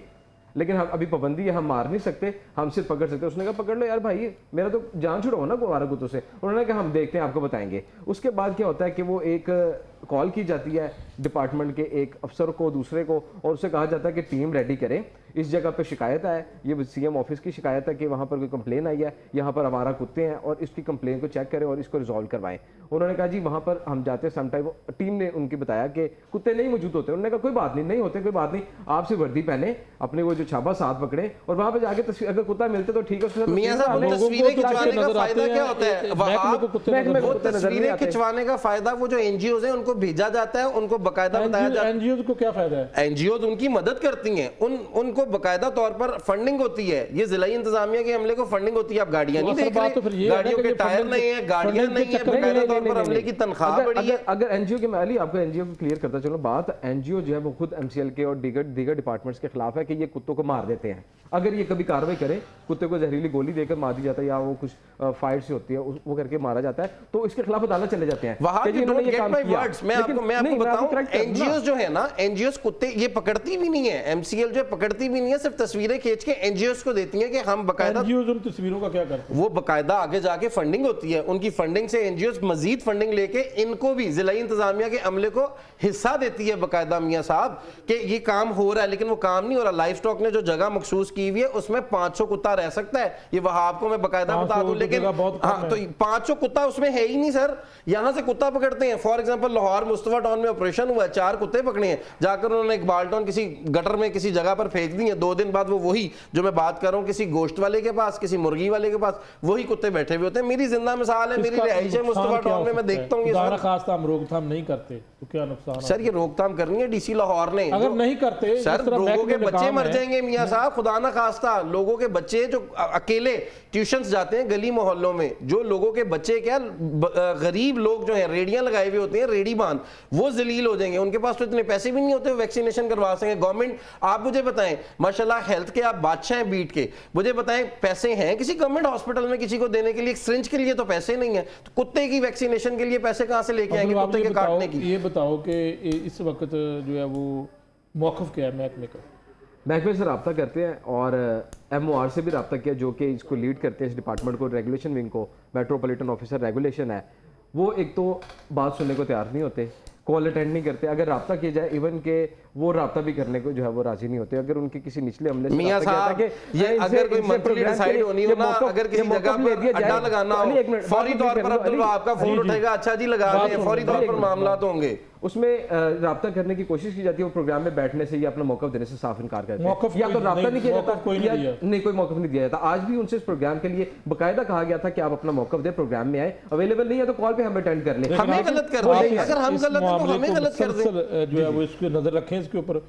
लेकिन हम अभी पाबंदी है, हम मार नहीं सकते, हम सिर्फ पकड़ सकते। उसने कहा पकड़ लो यार भाई, मेरा तो जान छुड़ाओ ना आवारा कुत्तों से। उन्होंने कहा हम देखते हैं, आपको बताएंगे। उसके बाद क्या होता है कि वो एक कॉल की जाती है डिपार्टमेंट के एक अफसर को दूसरे को, और उससे कहा जाता है कि टीम रेडी करें, इस जगह पे शिकायत है, ये सीएम ऑफिस की शिकायत है कि वहाँ पर कोई कंप्लेन आई है, यहाँ पर आवारा कुत्ते हैं, और इसकी कंप्लेन को चेक करें और इसको रिजॉल्व करवाएं। उन्होंने कहा जी वहाँ पर हम जाते समटाइम, टीम ने उनकी बताया कि कुत्ते नहीं मौजूद होते। उन्होंने कहा कोई बात नहीं, नहीं होते कोई बात नहीं, आपसे वर्दी पहने, अपने वो जो छापा साथ पकड़े और वहाँ पे जाके तस्वीर, अगर कुत्ता मिलते तो ठीक है, तस्वीरें खिंचवाने का फायदा क्या होता है? वो तस्वीरें खिंचवाने का फायदा वो जो एनजीओ है उनको भेजा जाता है, उनको बकायदा बताया जाता है। एनजीओ को क्या फायदा है? एनजीओ उनकी मदद करती हैं, उनको बकायदा तौर पर फंडिंग होती है। ये जिला इंतजामिया के अमले को फंडिंग होती है। आप गाड़ियां नहीं देख रहे, गाड़ियों के टायर नहीं है, गाड़ियां नहीं है, बकायदा तौर पर अमले की तनख्वाह बढ़ी है। अगर एनजीओ के, मैं अली आपको एनजीओ को क्लियर करता चलो बात, एनजीओ जो है वो खुद एमसीएल के और दीगर डिपार्टमेंट्स के खिलाफ है कि ये कुत्तों को मार देते हैं। अगर ये कभी कार्रवाई करे, कुत्ते को जहरीली गोली देकर मार दी जाता है या वो कुछ फाइट से होती है वो करके मारा जाता है, तो इसके खिलाफ अदालत चले जाते हैं। मैं आपको बताऊं, एनजीओ जो है ना, एनजीओ कुत्ते ये पकड़ती भी नहीं है, एमसीएल जो पकड़ती भी नहीं है, सिर्फ तस्वीरें खींच के एनजीओ को देती है कि हम बकायदा। उन तस्वीरों का क्या करते हैं? वो बकायदा आगे जाके फंडिंग होती है, उनकी फंडिंग से एनजीओ मजीद फंडिंग लेके इनको भी जिला इंतजामिया के अमले को हिस्सा देती है बकायदा, मियां साहब, कि ये काम हो रहा है, लेकिन वो काम नहीं हो रहा। लाइफ स्टॉक ने जो जगह मखसूस की हुई है उसमें 500 कुत्ता रह सकता है, ये वहाब को मैं बकायदा बता दूं, लेकिन हाँ, तो 500 कुत्ता उसमें है ही नहीं सर। यहां से कुत्ता पकड़ते हैं, for example Lahore Mustafa town में ऑपरेशन हुआ है, 4 कुत्ते पकड़े हैं, जाकर उन्होंने इकबाल टाउन किसी गटर में किसी जगह पर फेंक दिए। 2 दिन बाद वो वही जो मैं बात कर रहा हूं, किसी गोश्त वाले के पास, किसी मुर्गी वाले के पास वही कुत्ते बैठे हुए होते हैं। मेरी जिंदा मिसाल है, मेरी रिहाइश है मुस्तफा टाउन में, मैं देखता हूँ ये खास हम रोकथाम नहीं करते तो क्या नुकसान? सर ये रोकथाम करनी है डीसी लाहौर ने। अगर नहीं करते सर, लोगों के बच्चे मर जाएंगे मियां साहब, खुदा ना खास्ता। लोगों के बच्चे जो अकेले ट्यूशंस जाते हैं गली मोहल्लों में, जो लोगों के बच्चे क्या गरीब लोग जो हैं रेडियां लगाए हुए होते हैं, रेडी बांध, वो जलील हो जाएंगे। उनके पास तो इतने पैसे भी नहीं होते वैक्सीनेशन करवा सकेंगे। गवर्नमेंट, आप मुझे बताएं, माशाल्लाह हेल्थ के आप बादशाह हैं बीट के, मुझे बताएं पैसे हैं किसी गवर्नमेंट हॉस्पिटल में किसी को देने के लिए? सिरिंज के लिए तो पैसे नहीं है, तो कुत्ते की वैक्सीनेशन के लिए पैसे कहां से लेके आएंगे कुत्ते के काटने की? ये बताओ कि इस वक्त जो है वो मौक़िफ़ क्या है महकमे का? महकमे से रब्ता करते हैं और MOR से भी रब्ता किया, जो कि इसको लीड करते हैं, इस डिपार्टमेंट को, रेगुलेशन विंग को, मेट्रोपॉलिटन ऑफिसर रेगुलेशन है। वो एक तो बात सुनने को तैयार नहीं होते, कॉल अटेंड नहीं करते। अगर रब्ता किया जाए, इवन के वो रब्ता भी करने को जो है वो राजी नहीं होते। अगर उनके किसी निचले हमले मियां साहब, ये अगर कोई मंथली डिसाइड होनी हो ना, अगर किसी जगह पर अड्डा लगाना हो, फौरी तौर पर अब्दुल वहाब का फोन उठेगा, अच्छा जी लगा दें, फौरी तौर पर मामला तो होंगे। उसमें रब्ता करने की कोशिश की जाती है, वो प्रोग्राम में बैठने से या अपना मौक़िफ़ देने से साफ इनकार करते हैं, या तो रब्ता नहीं किया जाता, नहीं कोई मौक़िफ़ नहीं दिया जाता। आज भी उनसे इस प्रोग्राम के लिए बाकायदा कहा गया था कि आप अपना मौक़िफ़ दें, प्रोग्राम में आए, अवेलेबल नहीं है तो कॉल पे हम अटेंड कर लें। हमें गलत कर दें, अगर हम गलत है तो हमें गलत कर दें, जो है वो इसको नजर रखें इसके ऊपर।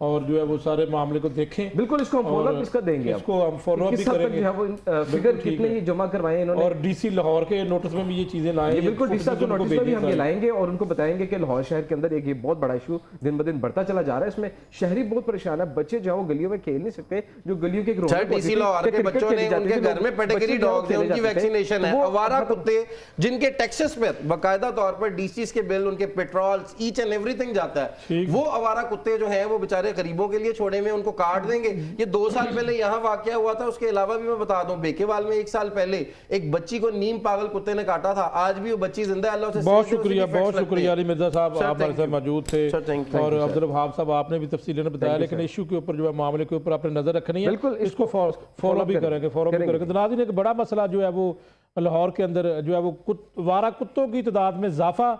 और जो है वो सारे मामले को देखें। बिल्कुल, इसको हम फॉलो अप इसका देंगे, इसको हम फॉलो अप भी करेंगे। जो है वो फिगर कितने ये जमा करवाए इन्होंने, और डीसी लाहौर के नोटिस में भी ये चीजें लाएं। ये बिल्कुल डीसी साहब को नोटिस में भी हम ये लाएंगे और उनको बताएंगे कि लाहौर शहर के अंदर एक ये बहुत बड़ा इशू दिन ब दिन बढ़ता चला जा रहा है। इसमें शहरी बहुत परेशान है, बच्चे जो वो गलियों में खेल नहीं सकते, जो गलियों के डीसी लाहौर के बच्चों ने उनके घर में पेडिग्री डॉग्स हैं, उनकी वैक्सीनेशन है। आवारा कुत्ते जिनके टैक्सेस पे बाकायदा तौर पर डीसीस के बिल, उनके पेट्रोल, ईच एंड एवरीथिंग जाता है, वो आवारा कुत्ते जो हैं वो बेचारे गरीबों के लिए छोड़े हुए, उनको काट देंगे। ये 2 साल पहले यहाँ वाकया हुआ था। उसके अलावा भी मैं बता दूं, बेकेवाल में 1 साल पहले एक बच्ची को नीम पागल कुत्ते ने काटा था। आज भी वो बच्ची जिंदा है, अल्लाह से। बहुत शुक्रिया अली मिर्जा साहब, आप हमारे साथ मौजूद थे। और अब्दुल वहाब साहब आपने भी तफसीलन बताया, लेकिन इशू के ऊपर जो है मामले के ऊपर आपने नजर रखनी है, बिल्कुल इसको फॉलो भी करेंगे। तो नाज़रीन, एक बड़ा मसला जो है वो लाहौर के अंदर जो है वो आवारा कुत्तों की तादाद में इजाफा,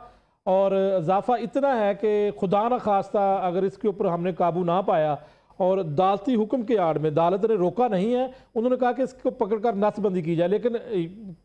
और इजाफा इतना है कि खुदा न खास्ता अगर इसके ऊपर हमने काबू ना पाया और अदालती हुक्म के आड़ में, अदालत ने रोका नहीं है, उन्होंने कहा कि इसको पकड़कर नसबंदी की जाए, लेकिन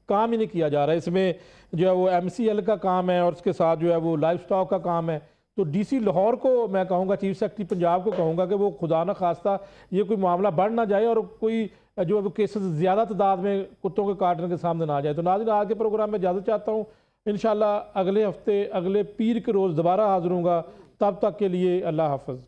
काम ही नहीं किया जा रहा है। इसमें जो है वो MCL का काम है और उसके साथ जो है वो लाइफ स्टॉक का काम है। तो DC लाहौर को मैं कहूँगा, चीफ सेक्रेटरी पंजाब को कहूँगा कि वो खुदा न खास्ता ये कोई मामला बढ़ ना जाए और कोई जो है वो केसेस ज़्यादा तादाद में कुत्तों के काटने के सामने ना आ जाए। तो नाज़रीन, आज के प्रोग्राम में इजाज़त चाहता हूँ। इंशाल्लाह अगले हफ्ते अगले पीर के रोज़ दोबारा हाजिर होऊंगा। तब तक के लिए अल्लाह हाफ़िज़।